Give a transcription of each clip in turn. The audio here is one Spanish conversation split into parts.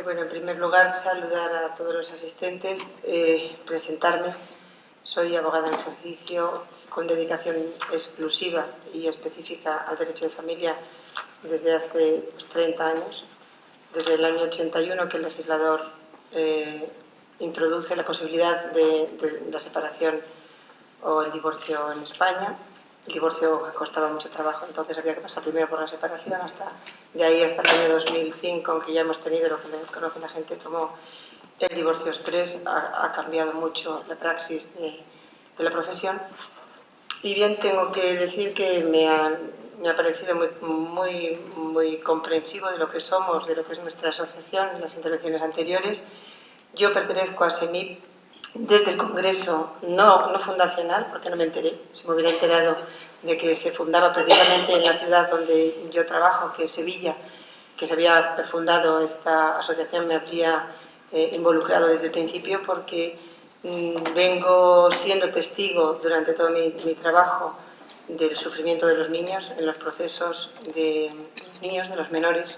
Bueno, en primer lugar, saludar a todos los asistentes, presentarme. Soy abogada en ejercicio con dedicación exclusiva y específica al derecho de familia desde hace 30 años, desde el año 81 que el legislador introduce la posibilidad de la separación o el divorcio en España. El divorcio costaba mucho trabajo, entonces había que pasar primero por la separación, de ahí hasta el año 2005, aunque ya hemos tenido lo que conoce la gente como el divorcio express, ha cambiado mucho la praxis de la profesión. Y bien, tengo que decir que me ha parecido muy comprensivo de lo que somos, de lo que es nuestra asociación, en las intervenciones anteriores. Yo pertenezco a SEMIP desde el Congreso, no fundacional, porque no me enteré. Si me hubiera enterado de que se fundaba precisamente en la ciudad donde yo trabajo, que es Sevilla, que se había fundado esta asociación, me habría involucrado desde el principio, porque vengo siendo testigo durante todo mi trabajo del sufrimiento de los niños en los procesos de los niños, de los menores,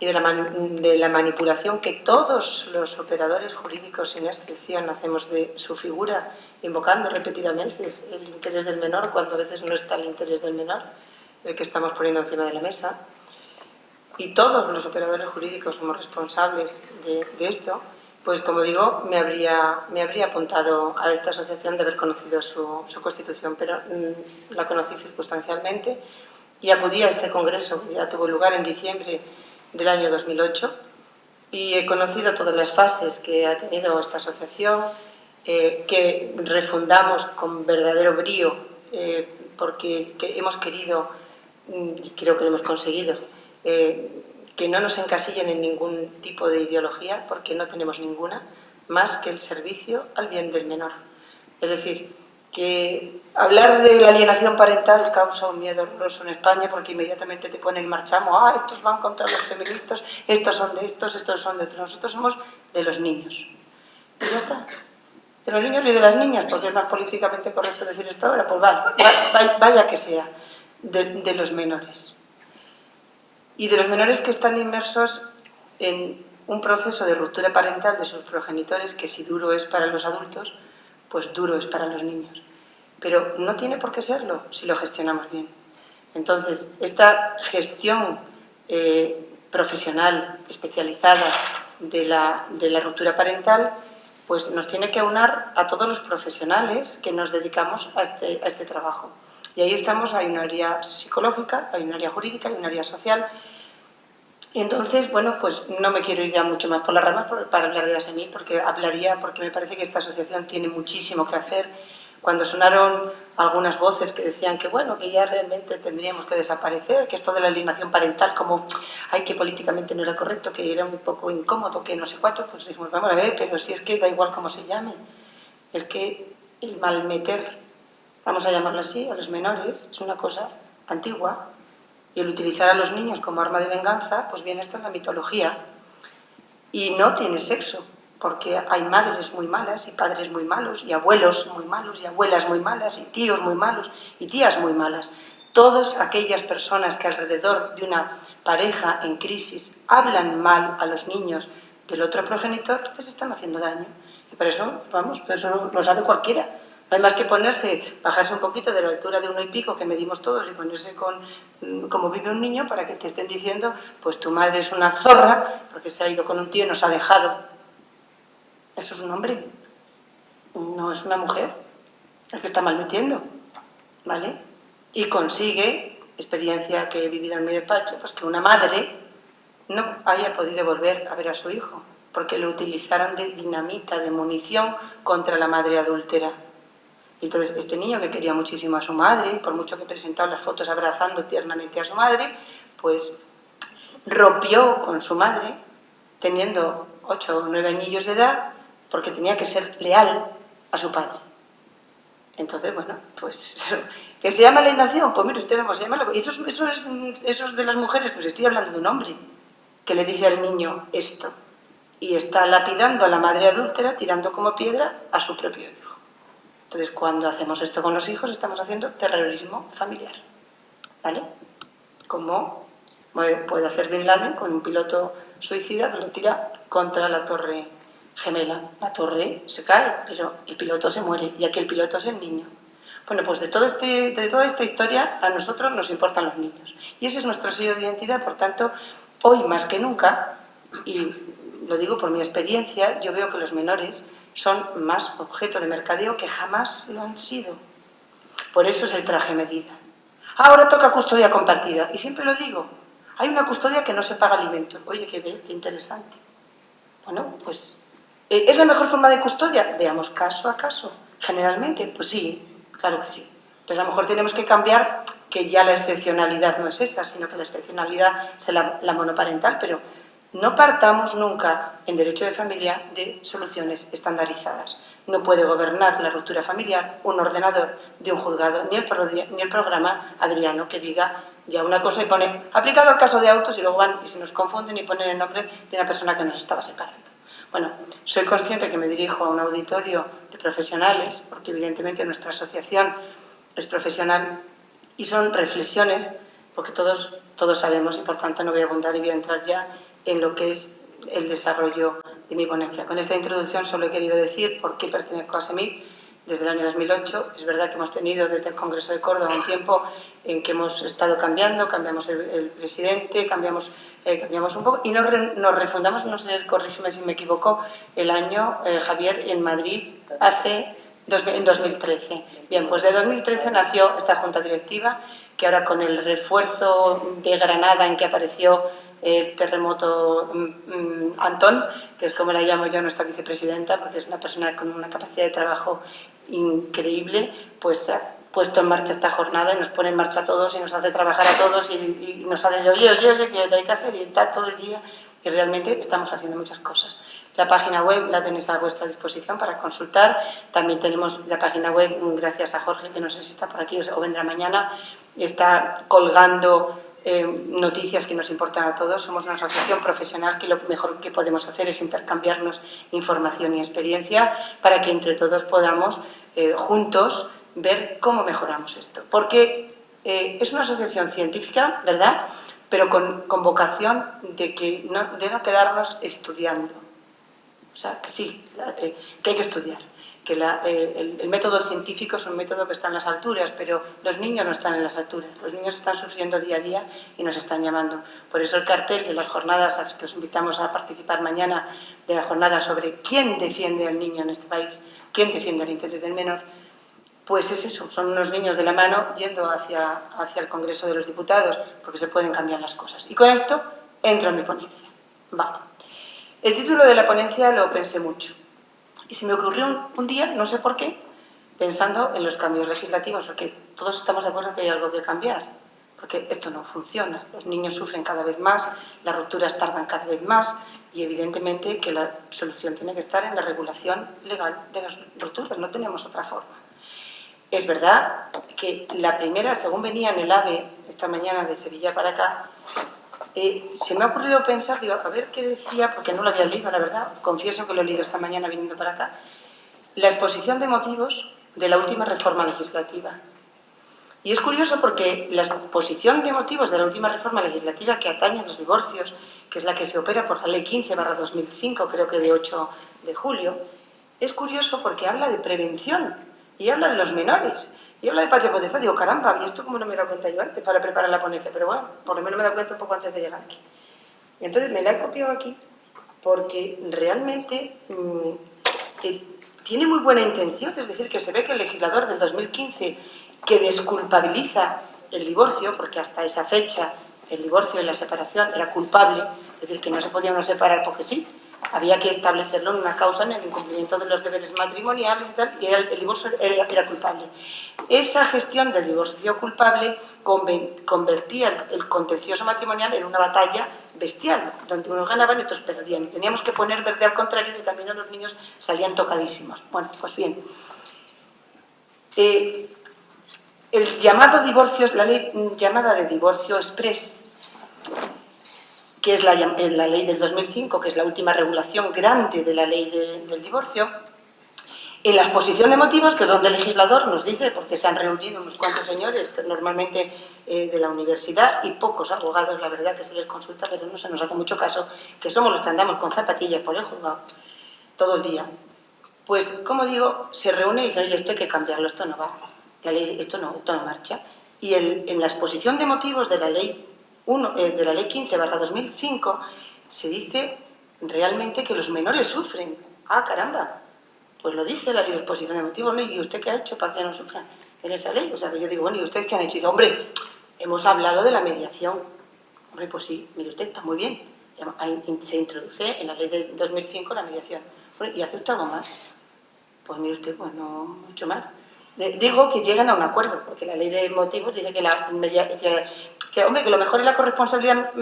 y de la manipulación que todos los operadores jurídicos, sin excepción, hacemos de su figura, invocando repetidamente el interés del menor, cuando a veces no está el interés del menor, el que estamos poniendo encima de la mesa. Y todos los operadores jurídicos somos responsables de esto. Pues, como digo, me habría apuntado a esta asociación de haber conocido su constitución, pero la conocí circunstancialmente y acudí a este congreso, que ya tuvo lugar en diciembre del año 2008, y he conocido todas las fases que ha tenido esta asociación, que refundamos con verdadero brío, porque hemos querido, y creo que lo hemos conseguido, que no nos encasillen en ningún tipo de ideología, porque no tenemos ninguna, más que el servicio al bien del menor. Es decir, que hablar de la alienación parental causa un miedo horroroso en España, porque inmediatamente te ponen en marcha, estos van contra los feministas, estos son de estos son de otros. Nosotros somos de los niños. Y ya está. De los niños y de las niñas, porque es más políticamente correcto decir esto ahora, pues vaya que sea, de los menores. Y de los menores que están inmersos en un proceso de ruptura parental de sus progenitores, que si duro es para los adultos, pues duro es para los niños. Pero no tiene por qué serlo si lo gestionamos bien. Entonces, esta gestión profesional, especializada de la ruptura parental, pues nos tiene que aunar a todos los profesionales que nos dedicamos a este trabajo. Y ahí estamos, hay un área psicológica, hay un área jurídica, hay un área social. Y entonces, bueno, pues no me quiero ir ya mucho más por las ramas para hablar de ASEMI, porque me parece que esta asociación tiene muchísimo que hacer. Cuando sonaron algunas voces que decían que, bueno, que ya realmente tendríamos que desaparecer, que esto de la alienación parental, como, que políticamente no era correcto, que era un poco incómodo, que no sé cuánto, pues dijimos, vamos a ver, pero si es que da igual cómo se llame. Es que el malmeter, vamos a llamarlo así, a los menores, es una cosa antigua. Y el utilizar a los niños como arma de venganza, pues bien, esto en la mitología. Y no tiene sexo, porque hay madres muy malas y padres muy malos, y abuelos muy malos, y abuelas muy malas, y tíos muy malos, y tías muy malas. Todas aquellas personas que alrededor de una pareja en crisis hablan mal a los niños del otro progenitor, que se están haciendo daño. Y por eso, eso lo sabe cualquiera. No hay más que bajarse un poquito de la altura de 1 y pico que medimos todos y ponerse como vive un niño, para que te estén diciendo, pues tu madre es una zorra porque se ha ido con un tío y nos ha dejado. Eso es un hombre, no es una mujer el que está malmetiendo, ¿vale? Y consigue, experiencia que he vivido en mi despacho, pues que una madre no haya podido volver a ver a su hijo, porque lo utilizaron de dinamita, de munición contra la madre adúltera. Y entonces este niño, que quería muchísimo a su madre, por mucho que presentaba las fotos abrazando tiernamente a su madre, pues rompió con su madre, teniendo 8 o 9 añillos de edad, porque tenía que ser leal a su padre. Entonces, bueno, pues ¿que se llama alienación? Pues mire usted, vamos a llamarlo. Y esos de las mujeres, pues estoy hablando de un hombre que le dice al niño esto, y está lapidando a la madre adúltera, tirando como piedra a su propio hijo. Entonces, cuando hacemos esto con los hijos, estamos haciendo terrorismo familiar, ¿vale? Como puede hacer Bin Laden con un piloto suicida que lo tira contra la torre gemela. La torre se cae, pero el piloto se muere, y aquí el piloto es el niño. Bueno, pues de toda esta historia a nosotros nos importan los niños. Y ese es nuestro sello de identidad, por tanto, hoy más que nunca, y lo digo por mi experiencia, yo veo que los menores son más objeto de mercadeo que jamás lo han sido. Por eso es el traje medida. Ahora toca custodia compartida, y siempre lo digo, hay una custodia que no se paga alimentos. Oye, qué interesante. Bueno, pues, ¿es la mejor forma de custodia? Veamos caso a caso. Generalmente, pues sí, claro que sí. Entonces, a lo mejor tenemos que cambiar, que ya la excepcionalidad no es esa, sino que la excepcionalidad es la monoparental, pero no partamos nunca en derecho de familia de soluciones estandarizadas. No puede gobernar la ruptura familiar un ordenador de un juzgado, ni el programa Adriano, que diga ya una cosa y pone aplicado al caso de autos, y luego van y se nos confunden y ponen el nombre de una persona que nos estaba separando. Bueno, soy consciente que me dirijo a un auditorio de profesionales, porque evidentemente nuestra asociación es profesional, y son reflexiones, porque todos sabemos, y por tanto no voy a abundar y voy a entrar ya en lo que es el desarrollo de mi ponencia. Con esta introducción solo he querido decir por qué pertenezco a SEMIP desde el año 2008. Es verdad que hemos tenido desde el Congreso de Córdoba un tiempo en que hemos estado cambiamos el presidente, cambiamos un poco y nos refundamos, no sé, corrígeme si me equivoco, el año, Javier, en Madrid en 2013. Bien, pues de 2013 nació esta Junta Directiva, que ahora con el refuerzo de Granada en que apareció el terremoto Antón, que es como la llamo yo, nuestra vicepresidenta, porque es una persona con una capacidad de trabajo increíble, pues ha puesto en marcha esta jornada y nos pone en marcha a todos y nos hace trabajar a todos y nos hace oye, que hay que hacer, y está todo el día, y realmente estamos haciendo muchas cosas. La página web la tenéis a vuestra disposición para consultar. También tenemos la página web, gracias a Jorge, que no sé si está por aquí o vendrá mañana, está colgando noticias que nos importan a todos. Somos una asociación profesional que lo mejor que podemos hacer es intercambiarnos información y experiencia para que entre todos podamos juntos ver cómo mejoramos esto. Porque es una asociación científica, ¿verdad?, pero con vocación de no quedarnos estudiando. O sea, que sí, que hay que estudiar. Que el método científico es un método que está en las alturas, pero los niños no están en las alturas. Los niños están sufriendo día a día y nos están llamando. Por eso el cartel de las jornadas, a las que os invitamos a participar mañana, de la jornada sobre quién defiende al niño en este país, quién defiende el interés del menor, pues es eso, son unos niños de la mano yendo hacia el Congreso de los Diputados, porque se pueden cambiar las cosas. Y con esto entro en mi ponencia. Vale. El título de la ponencia lo pensé mucho. Y se me ocurrió un día, no sé por qué, pensando en los cambios legislativos, porque todos estamos de acuerdo que hay algo que cambiar, porque esto no funciona. Los niños sufren cada vez más, las rupturas tardan cada vez más, y evidentemente que la solución tiene que estar en la regulación legal de las rupturas, no tenemos otra forma. Es verdad que la primera, según venía en el AVE esta mañana de Sevilla para acá, se me ha ocurrido pensar, digo, a ver qué decía, porque no lo había leído, la verdad, confieso que lo he leído esta mañana viniendo para acá, la exposición de motivos de la última reforma legislativa. Y es curioso porque la exposición de motivos de la última reforma legislativa que atañe a los divorcios, que es la que se opera por la Ley 15/2005, creo que de 8 de julio, es curioso porque habla de prevención y habla de los menores y habla de patria potestad. Digo, caramba, ¿y esto cómo no me he dado cuenta yo antes para preparar la ponencia? Pero bueno, por lo menos me he dado cuenta un poco antes de llegar aquí. Y entonces me la he copiado aquí porque realmente tiene muy buena intención, es decir, que se ve que el legislador del 2015 que desculpabiliza el divorcio, porque hasta esa fecha el divorcio y la separación era culpable, es decir, que no se podía uno separar porque sí, había que establecerlo en una causa, en el incumplimiento de los deberes matrimoniales y tal, y el divorcio era culpable. Esa gestión del divorcio culpable convertía el contencioso matrimonial en una batalla bestial, donde unos ganaban y otros perdían. Teníamos que poner verde al contrario y también los niños salían tocadísimos. Bueno, pues bien. El llamado divorcio es la ley llamada de divorcio exprés, que es la ley del 2005, que es la última regulación grande de la ley del divorcio, En la exposición de motivos, que es donde el legislador nos dice, porque se han reunido unos cuantos señores, que normalmente de la universidad, y pocos abogados, la verdad, que se les consulta, pero no se nos hace mucho caso, que somos los que andamos con zapatillas por el juzgado todo el día. Pues, como digo, se reúne y dicen, oye, esto hay que cambiarlo, esto no va, la ley, esto no marcha. Y en la exposición de motivos de la ley, de la ley 15/2005 se dice realmente que los menores sufren. ¡Ah, caramba! Pues lo dice la ley de exposición de motivos, ¿no? ¿Y usted qué ha hecho para que no sufran en esa ley? O sea, que yo digo, bueno, ¿y ustedes qué han hecho? Y dice, hombre, hemos hablado de la mediación. Hombre, pues sí, mire usted, está muy bien. Se introduce en la ley de 2005 la mediación. ¿Y hace usted algo más? Pues mire usted, pues no mucho más. Digo que llegan a un acuerdo, porque la ley de motivos dice que hombre, que lo mejor es la corresponsabilidad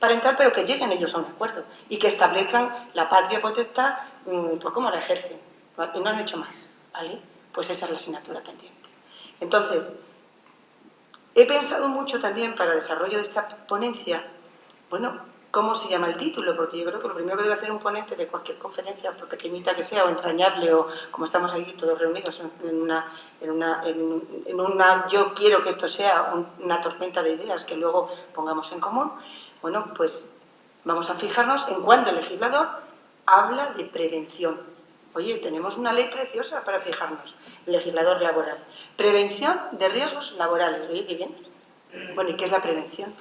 parental, pero que lleguen ellos a un acuerdo y que establezcan la patria potestad, pues cómo la ejercen. Y no han hecho más, ¿vale? Pues esa es la asignatura pendiente. Entonces, he pensado mucho también para el desarrollo de esta ponencia, bueno, ¿cómo se llama el título? Porque yo creo que lo primero que debe hacer un ponente de cualquier conferencia, por pequeñita que sea, o entrañable, o como estamos aquí todos reunidos en una yo quiero que esto sea una tormenta de ideas que luego pongamos en común, bueno, pues vamos a fijarnos en cuando el legislador habla de prevención. Oye, tenemos una ley preciosa para fijarnos, el legislador laboral. Prevención de riesgos laborales. Oye, qué bien. Bueno, ¿y qué es la prevención?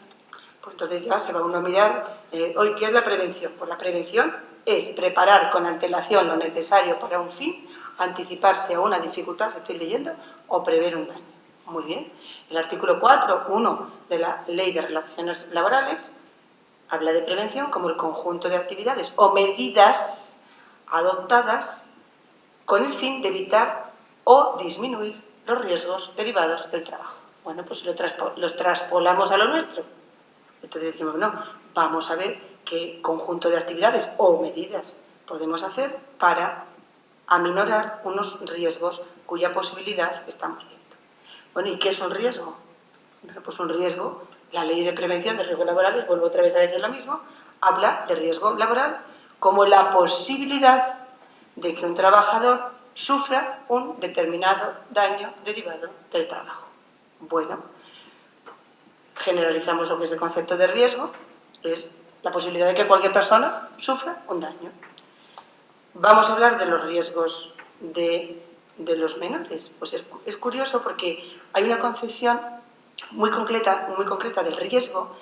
Pues entonces ya se va uno a mirar, hoy, ¿qué es la prevención? Pues la prevención es preparar con antelación lo necesario para un fin, anticiparse a una dificultad que estoy leyendo o prever un daño. Muy bien. El artículo 4.1 de la Ley de Relaciones Laborales habla de prevención como el conjunto de actividades o medidas adoptadas con el fin de evitar o disminuir los riesgos derivados del trabajo. Bueno, pues los traspolamos a lo nuestro. Entonces decimos, no, vamos a ver qué conjunto de actividades o medidas podemos hacer para aminorar unos riesgos cuya posibilidad estamos viendo. Bueno, ¿y qué es un riesgo? Bueno, pues un riesgo, la ley de prevención de riesgos laborales, vuelvo otra vez a decir lo mismo, habla de riesgo laboral como la posibilidad de que un trabajador sufra un determinado daño derivado del trabajo. Bueno, generalizamos lo que es el concepto de riesgo, es la posibilidad de que cualquier persona sufra un daño. Vamos a hablar de los riesgos de los menores. Pues es curioso porque hay una concepción muy concreta del riesgo,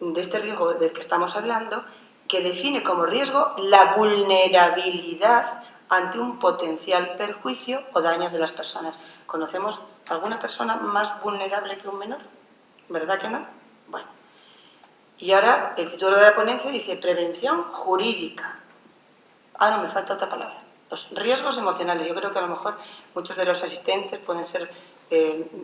de este riesgo del que estamos hablando, que define como riesgo la vulnerabilidad ante un potencial perjuicio o daño de las personas. ¿Conocemos alguna persona más vulnerable que un menor? ¿Verdad que no? Bueno. Y ahora el título de la ponencia dice prevención jurídica. Ah, no, me falta otra palabra. Los riesgos emocionales. Yo creo que a lo mejor muchos de los asistentes pueden ser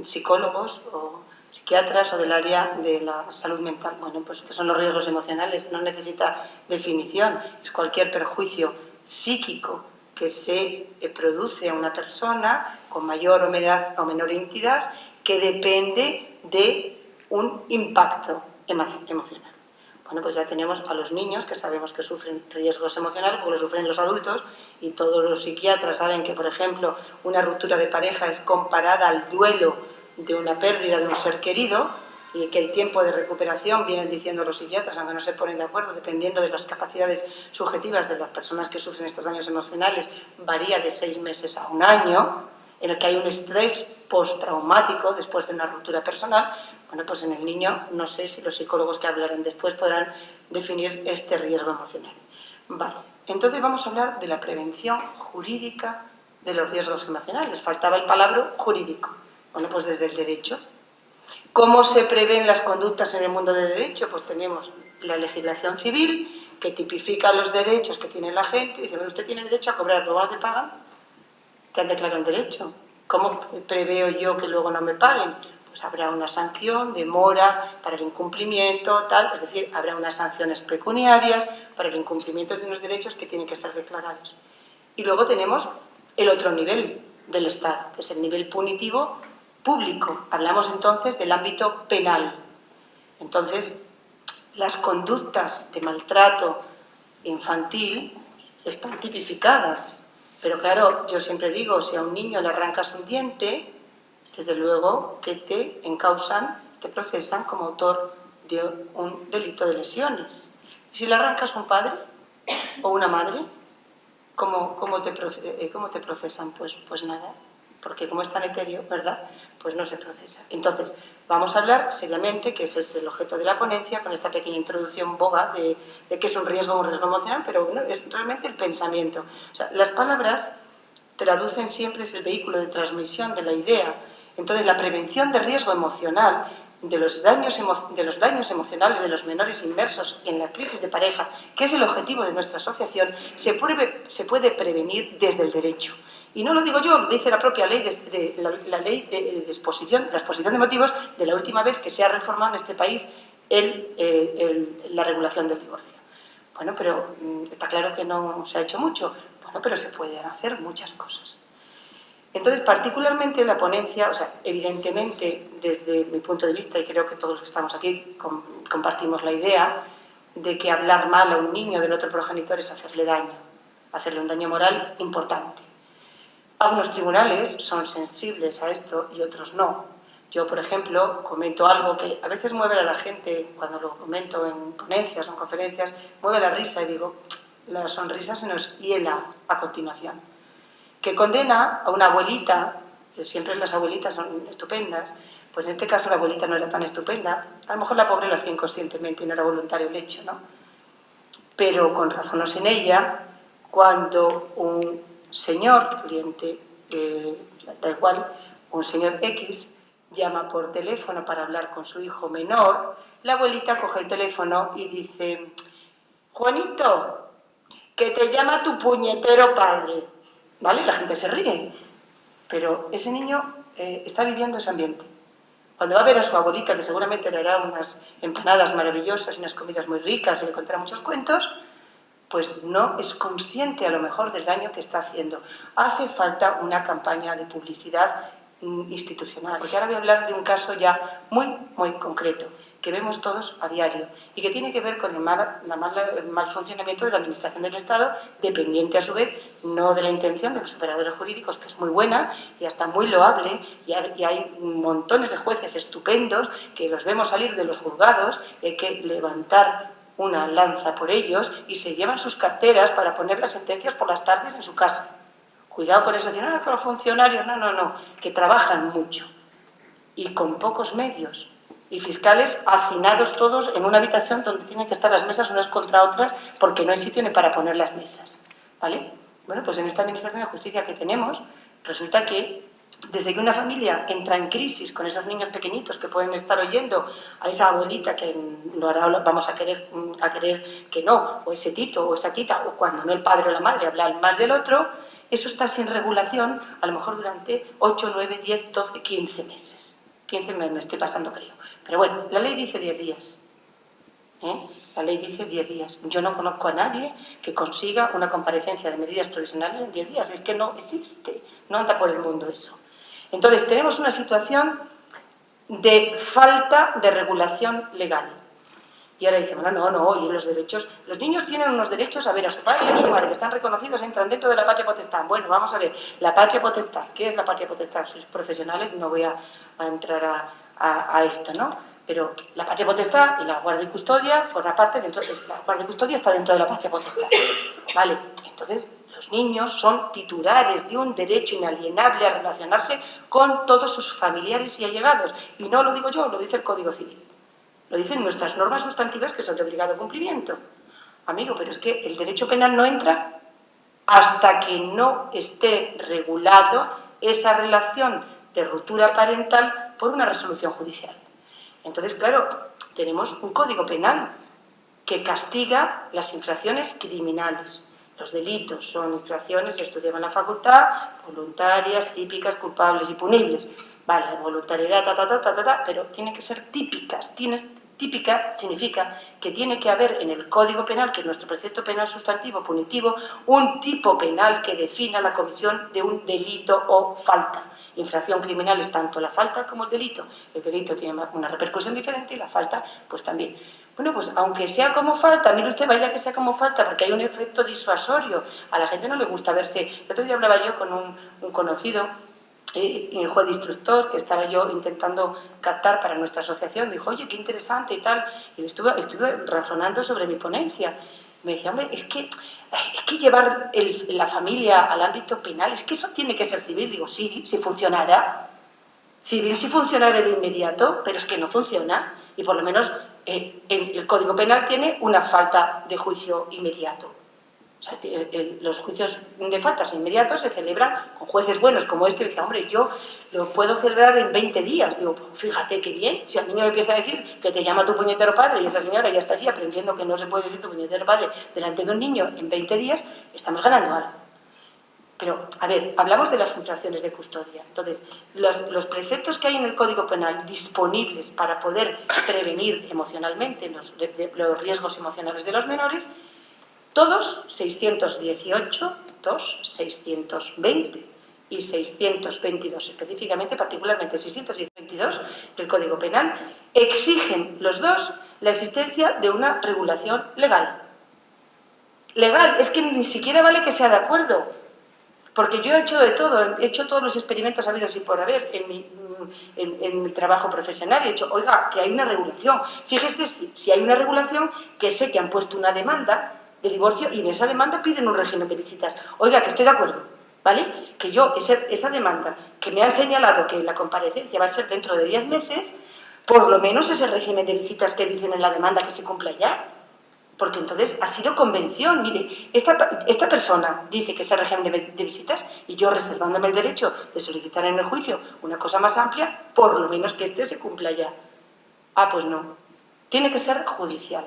psicólogos o psiquiatras o del área de la salud mental. Bueno, pues ¿qué son los riesgos emocionales? No necesita definición. Es cualquier perjuicio psíquico que se produce a una persona con mayor o menor entidad que depende de un impacto emocional. Bueno, pues ya tenemos a los niños que sabemos que sufren riesgos emocionales porque lo sufren los adultos y todos los psiquiatras saben que, por ejemplo, una ruptura de pareja es comparada al duelo de una pérdida de un ser querido y que el tiempo de recuperación, vienen diciendo los psiquiatras, aunque no se ponen de acuerdo, dependiendo de las capacidades subjetivas de las personas que sufren estos daños emocionales, varía de 6 meses a 1 año, en el que hay un estrés postraumático después de una ruptura personal. Bueno, pues en el niño, no sé si los psicólogos que hablarán después podrán definir este riesgo emocional. Vale, entonces vamos a hablar de la prevención jurídica de los riesgos emocionales. Faltaba el palabra jurídico. Bueno, pues desde el derecho. ¿Cómo se prevén las conductas en el mundo del derecho? Pues tenemos la legislación civil que tipifica los derechos que tiene la gente. Dice, bueno, usted tiene derecho a cobrar, luego no te pagan, te han declarado un derecho. ¿Cómo preveo yo que luego no me paguen? Pues habrá una sanción, demora para el incumplimiento, tal, es decir, habrá unas sanciones pecuniarias para el incumplimiento de unos derechos que tienen que ser declarados. Y luego tenemos el otro nivel del Estado, que es el nivel punitivo público. Hablamos entonces del ámbito penal. Entonces, las conductas de maltrato infantil están tipificadas Pero claro, yo siempre digo, si a un niño le arrancas un diente, desde luego que te encausan, te procesan como autor de un delito de lesiones. Y si le arrancas un padre o una madre, ¿cómo te procesan? Pues nada, porque como es tan etéreo, ¿verdad? Pues no se procesa. Entonces, vamos a hablar seriamente, que ese es el objeto de la ponencia, con esta pequeña introducción boba de que es un riesgo emocional, pero bueno, es realmente el pensamiento. O sea, las palabras traducen siempre, es el vehículo de transmisión de la idea. Entonces, la prevención de riesgo emocional, de los daños emocionales de los menores inmersos en la crisis de pareja, que es el objetivo de nuestra asociación, se puede prevenir desde el derecho. Y no lo digo yo, lo dice la propia ley la ley de exposición de motivos de la última vez que se ha reformado en este país la regulación del divorcio. Bueno, pero está claro que no se ha hecho mucho. Bueno, pero se pueden hacer muchas cosas. Entonces, particularmente la ponencia, o sea, evidentemente, desde mi punto de vista, y creo que todos los que estamos aquí compartimos la idea de que hablar mal a un niño del otro progenitor es hacerle un daño moral importante. Algunos tribunales son sensibles a esto y otros no. Yo, por ejemplo, comento algo que a veces mueve a la gente, cuando lo comento en ponencias o en conferencias, mueve la risa y digo, la sonrisa se nos hiela a continuación. Que condena a una abuelita, que siempre las abuelitas son estupendas, pues en este caso la abuelita no era tan estupenda, a lo mejor la pobre lo hacía inconscientemente y no era voluntario el hecho, ¿no? Pero con razón o sin ella, cuando un señor, cliente, da igual, un señor X, llama por teléfono para hablar con su hijo menor, la abuelita coge el teléfono y dice, Juanito, que te llama tu puñetero padre. ¿Vale? La gente se ríe, pero ese niño está viviendo ese ambiente. Cuando va a ver a su abuelita, que seguramente le hará unas empanadas maravillosas y unas comidas muy ricas y le contará muchos cuentos, pues no es consciente a lo mejor del daño que está haciendo. Hace falta una campaña de publicidad institucional, porque ahora voy a hablar de un caso ya muy, muy concreto, que vemos todos a diario y que tiene que ver con el mal funcionamiento de la Administración del Estado, dependiente a su vez no de la intención de los operadores jurídicos, que es muy buena y hasta muy loable, y hay montones de jueces estupendos que los vemos salir de los juzgados y hay que levantar una lanza por ellos y se llevan sus carteras para poner las sentencias por las tardes en su casa. Cuidado con eso, dicen, que los funcionarios, no, que trabajan mucho y con pocos medios. Y fiscales hacinados todos en una habitación donde tienen que estar las mesas unas contra otras porque no hay sitio ni para poner las mesas. ¿Vale? Bueno, pues en esta Administración de Justicia que tenemos, resulta que desde que una familia entra en crisis con esos niños pequeñitos que pueden estar oyendo a esa abuelita que lo hará, vamos a querer que no, o ese tito o esa tita, o cuando no el padre o la madre hablan mal del otro, eso está sin regulación a lo mejor durante 8, 9, 10, 12, 15 meses. 15 me estoy pasando, creo. Pero bueno, la ley dice 10 días. La ley dice 10 días. Yo no conozco a nadie que consiga una comparecencia de medidas provisionales en 10 días. Es que no existe. No anda por el mundo eso. Entonces, tenemos una situación de falta de regulación legal. Y ahora dicen, bueno, no, y los derechos, los niños tienen unos derechos a ver a su padre y a su madre, que están reconocidos, entran dentro de la patria potestad. Bueno, vamos a ver, la patria potestad, ¿qué es la patria potestad? Sois profesionales, no voy a entrar a esto, ¿no? Pero la patria potestad y la guardia y custodia forma parte dentro de la guardia y custodia está dentro de la patria potestad. Vale, entonces los niños son titulares de un derecho inalienable a relacionarse con todos sus familiares y allegados. Y no lo digo yo, lo dice el Código Civil. Lo dicen nuestras normas sustantivas que son de obligado cumplimiento. Amigo, pero es que el derecho penal no entra hasta que no esté regulado esa relación de ruptura parental por una resolución judicial. Entonces, claro, tenemos un código penal que castiga las infracciones criminales. Los delitos son infracciones, esto lleva en la facultad, voluntarias, típicas, culpables y punibles. Vale, la voluntariedad, pero tienen que ser típicas. Típica significa que tiene que haber en el Código Penal, que es nuestro precepto penal sustantivo punitivo, un tipo penal que defina la comisión de un delito o falta. Infracción criminal es tanto la falta como el delito. El delito tiene una repercusión diferente y la falta, pues también. Bueno, pues aunque sea como falta, mire usted, vaya que sea como falta, porque hay un efecto disuasorio. A la gente no le gusta verse. El otro día hablaba yo con un conocido, juez de instructor, que estaba yo intentando captar para nuestra asociación. Me dijo, oye, qué interesante y tal. Y estuve razonando sobre mi ponencia. Me decía, hombre, es que llevar la familia al ámbito penal, es que eso tiene que ser civil. Digo, sí, si funcionara. Civil si funcionara de inmediato, pero es que no funciona. Y por lo menos el Código Penal tiene una falta de juicio inmediato. O sea, los juicios de faltas inmediatos se celebran con jueces buenos como este. Y dice, hombre, yo lo puedo celebrar en 20 días. Digo, pues fíjate qué bien. Si al niño le empieza a decir que te llama tu puñetero padre y esa señora ya está así aprendiendo que no se puede decir tu puñetero padre delante de un niño en 20 días, estamos ganando algo. Pero, a ver, hablamos de las infracciones de custodia. Entonces, los preceptos que hay en el Código Penal disponibles para poder prevenir emocionalmente los riesgos emocionales de los menores, todos 618, 620 y 622, específicamente, particularmente 622 del Código Penal, exigen los dos la existencia de una regulación legal. Legal, es que ni siquiera vale que sea de acuerdo. Porque yo he hecho de todo, he hecho todos los experimentos habidos y por haber en mi trabajo profesional. He dicho, oiga, que hay una regulación. Fíjese si hay una regulación, que sé que han puesto una demanda de divorcio y en esa demanda piden un régimen de visitas. Oiga, que estoy de acuerdo, ¿vale? Que yo, esa demanda que me han señalado que la comparecencia va a ser dentro de 10 meses, por lo menos ese régimen de visitas que dicen en la demanda que se cumpla ya. Porque entonces ha sido convención. Mire, esta persona dice que ese régimen de visitas y yo reservándome el derecho de solicitar en el juicio una cosa más amplia, por lo menos que este se cumpla ya. Ah, pues no. Tiene que ser judicial.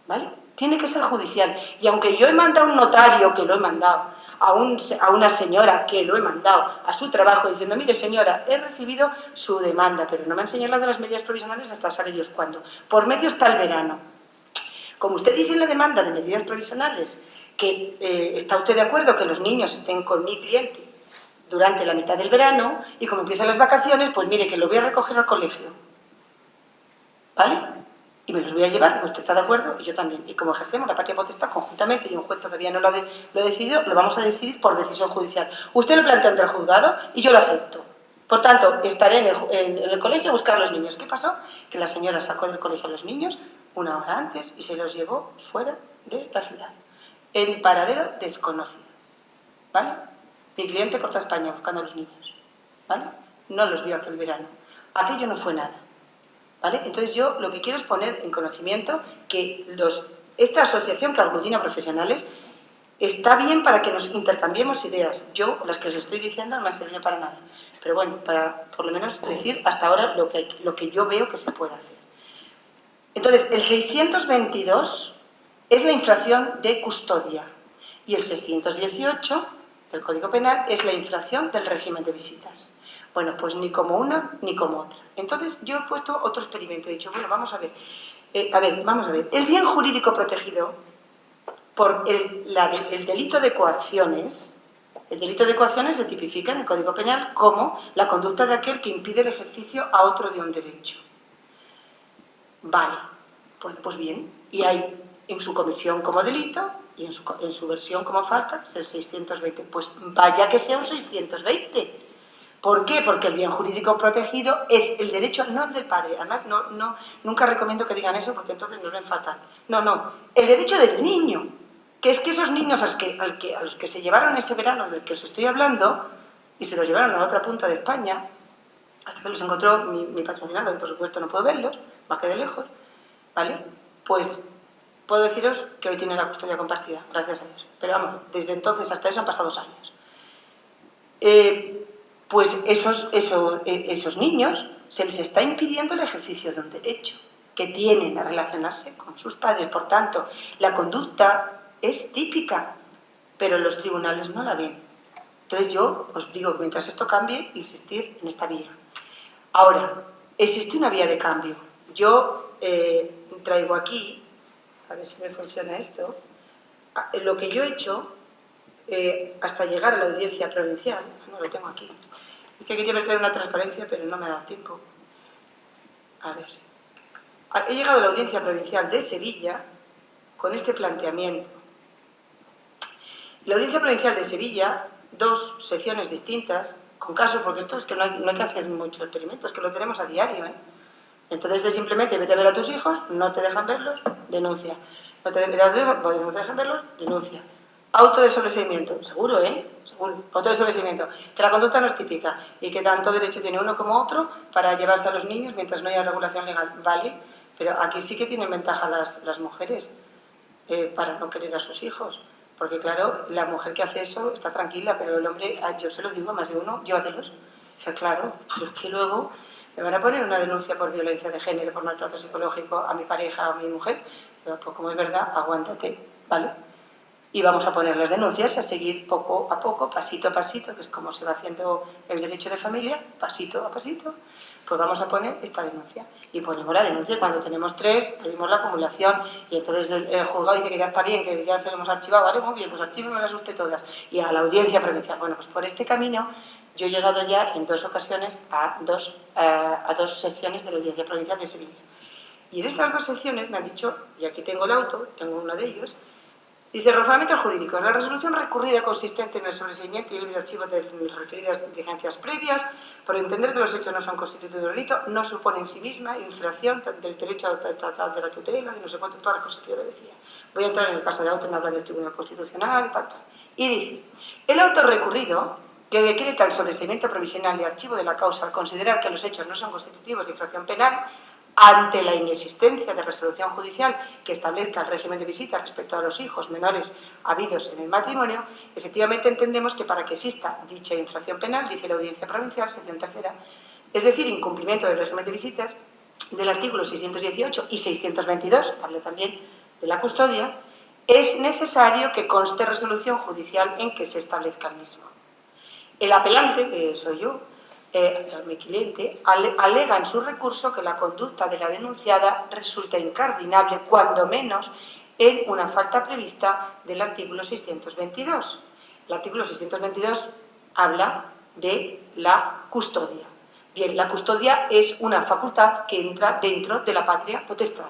¿Vale? Tiene que ser judicial. Y aunque yo he mandado a un notario, que lo he mandado, a una señora que lo he mandado a su trabajo diciendo, mire señora, he recibido su demanda, pero no me han señalado las medidas provisionales hasta sabe Dios cuándo. Por medio está el verano. Como usted dice en la demanda de medidas provisionales que está usted de acuerdo que los niños estén con mi cliente durante la mitad del verano y como empiezan las vacaciones, pues mire que lo voy a recoger al colegio. ¿Vale? Y me los voy a llevar, porque usted está de acuerdo y yo también. Y como ejercemos la patria potestad conjuntamente y un juez todavía no lo ha decidido, lo vamos a decidir por decisión judicial. Usted lo plantea ante el juzgado y yo lo acepto. Por tanto, estaré en el colegio a buscar a los niños. ¿Qué pasó? Que la señora sacó del colegio a los niños una hora antes y se los llevó fuera de la ciudad, en paradero desconocido. ¿Vale? Mi cliente por toda España buscando a los niños. ¿Vale? No los vio aquel verano. Aquello no fue nada. ¿Vale? Entonces yo lo que quiero es poner en conocimiento que esta asociación que aglutina profesionales está bien para que nos intercambiemos ideas. Yo, las que os estoy diciendo, no me han servido para nada. Pero bueno, para por lo menos decir hasta ahora lo que yo veo que se puede hacer. Entonces, el 622 es la infracción de custodia y el 618 del Código Penal es la infracción del régimen de visitas. Bueno, pues ni como una ni como otra. Entonces, yo he puesto otro experimento. He dicho, bueno, vamos a ver. Vamos a ver. El bien jurídico protegido por el delito de coacciones. El delito de coacciones se tipifica en el Código Penal como la conducta de aquel que impide el ejercicio a otro de un derecho. Vale, pues bien. Y hay en su comisión como delito y en su versión como falta es el 620. Pues vaya que sea un 620. ¿Por qué? Porque el bien jurídico protegido es el derecho, no el del padre. Además, nunca recomiendo que digan eso porque entonces nos ven fatal. No, el derecho del niño. Que es que esos niños a los que se llevaron ese verano del que os estoy hablando y se los llevaron a la otra punta de España, hasta que los encontró mi patrocinador, y por supuesto no puedo verlos, más que de lejos, ¿vale? Pues puedo deciros que hoy tiene la custodia compartida, gracias a Dios. Pero vamos, desde entonces hasta eso han pasado 2 años. Pues esos niños se les está impidiendo el ejercicio de un derecho que tienen a relacionarse con sus padres. Por tanto, la conducta es típica, pero los tribunales no la ven. Entonces yo os digo que mientras esto cambie, insistir en esta vía. Ahora, existe una vía de cambio. Yo traigo aquí, a ver si me funciona esto, lo que yo he hecho hasta llegar a la audiencia provincial. No lo tengo aquí. Es que quería traer una transparencia, pero no me ha dado tiempo. A ver. He llegado a la Audiencia Provincial de Sevilla con este planteamiento. La Audiencia Provincial de Sevilla, 2 secciones distintas, con casos, porque esto es que no hay que hacer mucho experimento, es que lo tenemos a diario, ¿eh? Entonces es simplemente vete a ver a tus hijos, no te dejan verlos, denuncia. No te dejan verlos, denuncia. Auto de sobreseimiento, seguro, seguro, auto de sobreseimiento, que la conducta no es típica y que tanto derecho tiene uno como otro para llevarse a los niños mientras no haya regulación legal, vale, pero aquí sí que tienen ventaja las mujeres para no querer a sus hijos, porque claro, la mujer que hace eso está tranquila, pero el hombre, yo se lo digo a más de uno, llévatelos. O sea, claro, pues es que luego me van a poner una denuncia por violencia de género, por maltrato psicológico a mi pareja, a mi mujer, pero pues como es verdad, aguántate, ¿vale? Y vamos a poner las denuncias, a seguir poco a poco, pasito a pasito, que es como se va haciendo el derecho de familia, pasito a pasito, pues vamos a poner esta denuncia. Y ponemos la denuncia, y cuando tenemos 3, pedimos la acumulación, y entonces el juzgado dice que ya está bien, que ya se lo hemos archivado, vale, muy bien, pues archívemelas usted todas. Y a la Audiencia Provincial, bueno, pues por este camino yo he llegado ya en 2 ocasiones a dos secciones de la Audiencia Provincial de Sevilla. Y en estas 2 secciones me han dicho, y aquí tengo el auto, tengo uno de ellos, dice, razonamiento jurídico. La resolución recurrida consistente en el sobreseimiento y el libre archivo de las referidas diligencias previas, por entender que los hechos no son constitutivos de delito, no supone en sí misma infracción del derecho de la tutela, de no sé cuánto, todas las cosas que yo le decía. Voy a entrar en el caso de auto, me habla del Tribunal Constitucional y tal. Y dice, el auto recurrido, que decreta el sobreseimiento provisional y archivo de la causa al considerar que los hechos no son constitutivos de infracción penal, ante la inexistencia de resolución judicial que establezca el régimen de visita respecto a los hijos menores habidos en el matrimonio, efectivamente entendemos que para que exista dicha infracción penal, dice la Audiencia Provincial, sección 3ª, es decir, incumplimiento del régimen de visitas del artículo 618 y 622, habla también de la custodia, es necesario que conste resolución judicial en que se establezca el mismo. El apelante, que soy yo, mi cliente, alega en su recurso que la conducta de la denunciada resulta incardinable, cuando menos, en una falta prevista del artículo 622. El artículo 622 habla de la custodia. Bien, la custodia es una facultad que entra dentro de la patria potestad.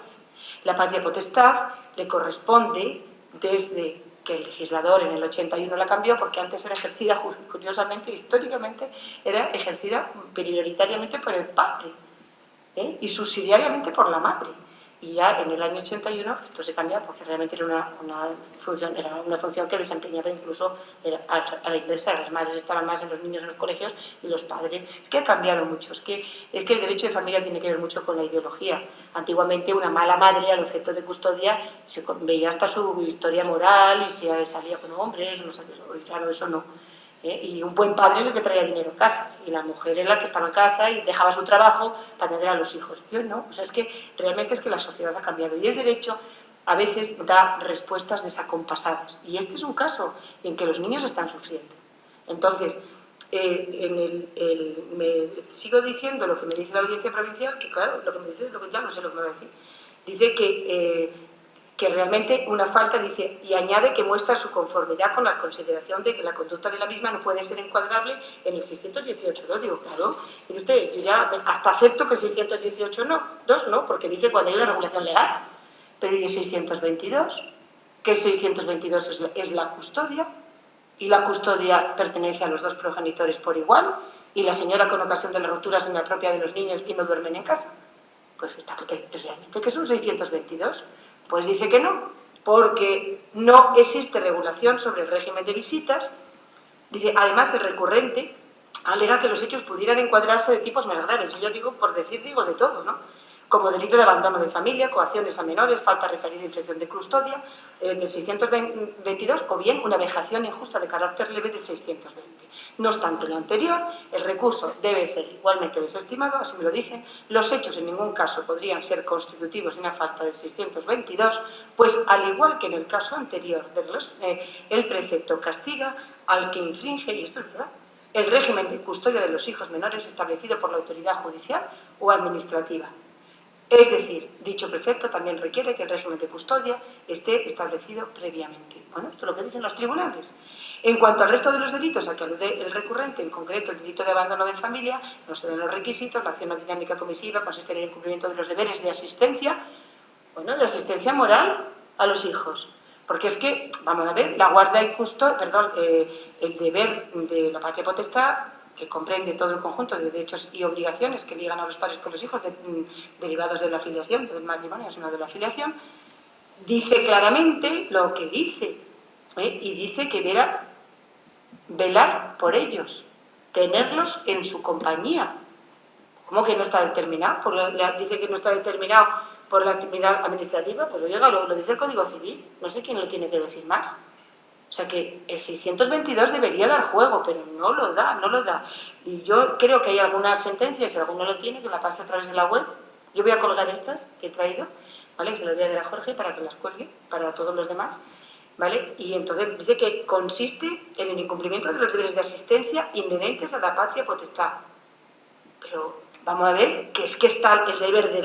La patria potestad le corresponde desde que el legislador en el 81 la cambió, porque antes era ejercida, curiosamente, históricamente, era ejercida prioritariamente por el padre y subsidiariamente por la madre. Y ya en el año 81 esto se cambia porque realmente era una función que desempeñaba incluso a la inversa. Las madres estaban más en los niños en los colegios y los padres. Es que ha cambiado mucho. Es que el derecho de familia tiene que ver mucho con la ideología. Antiguamente una mala madre al efecto de custodia se veía hasta su historia moral y se salía con hombres, no sabía, claro, eso no. Y un buen padre es el que traía dinero a casa y la mujer era la que estaba en casa y dejaba su trabajo para atender a los hijos. Yo no, o sea, es que realmente es que la sociedad ha cambiado y el derecho a veces da respuestas desacompasadas y este es un caso en que los niños están sufriendo. Entonces, sigo diciendo lo que me dice la Audiencia Provincial, que claro, lo que me dice es lo que ya no sé lo que me va a decir. Dice que realmente una falta, dice, y añade que muestra su conformidad con la consideración de que la conducta de la misma no puede ser encuadrable en el 618.2. Digo, claro, y usted, yo ya hasta acepto que el 618 no, 2 no, porque dice cuando hay una regulación legal, pero ¿y el 622? Que el 622 es la custodia, y la custodia pertenece a los 2 progenitores por igual, y la señora con ocasión de la ruptura se me apropia de los niños y no duermen en casa. Pues está realmente que es un 622. Pues dice que no, porque no existe regulación sobre el régimen de visitas. Dice, además, el recurrente alega que los hechos pudieran encuadrarse de tipos más graves. Yo ya digo, por decir, digo de todo, ¿no? Como delito de abandono de familia, coacciones a menores, falta referida a infracción de custodia, en el 622, o bien una vejación injusta de carácter leve del 620. No obstante lo anterior, el recurso debe ser igualmente desestimado, así me lo dicen, los hechos en ningún caso podrían ser constitutivos de una falta del 622, pues al igual que en el caso anterior, el precepto castiga al que infringe, y esto es verdad, el régimen de custodia de los hijos menores establecido por la autoridad judicial o administrativa. Es decir, dicho precepto también requiere que el régimen de custodia esté establecido previamente. Bueno, esto es lo que dicen los tribunales. En cuanto al resto de los delitos a que alude el recurrente, en concreto el delito de abandono de familia, no se den los requisitos, la acción no dinámica comisiva consiste en el incumplimiento de los deberes de asistencia, bueno, de asistencia moral a los hijos. Porque es que, vamos a ver, la guarda y custodia, perdón, el deber de la patria potestad, que comprende todo el conjunto de derechos y obligaciones que ligan a los padres con los hijos derivados de la filiación, no del matrimonio, sino de la filiación, dice claramente lo que dice, y dice que velar por ellos, tenerlos en su compañía. ¿Cómo que no está determinado? Dice que no está determinado por la actividad administrativa, pues oiga, lo dice el Código Civil, no sé quién lo tiene que decir más. O sea que el 622 debería dar juego, pero no lo da. Y yo creo que hay algunas sentencias, si alguno lo tiene, que la pase a través de la web. Yo voy a colgar estas que he traído, ¿vale? Se las voy a dar a Jorge para que las cuelgue para todos los demás, ¿vale? Y entonces dice que consiste en el incumplimiento de los deberes de asistencia inherentes a la patria potestad. Pero vamos a ver que es que está el deber de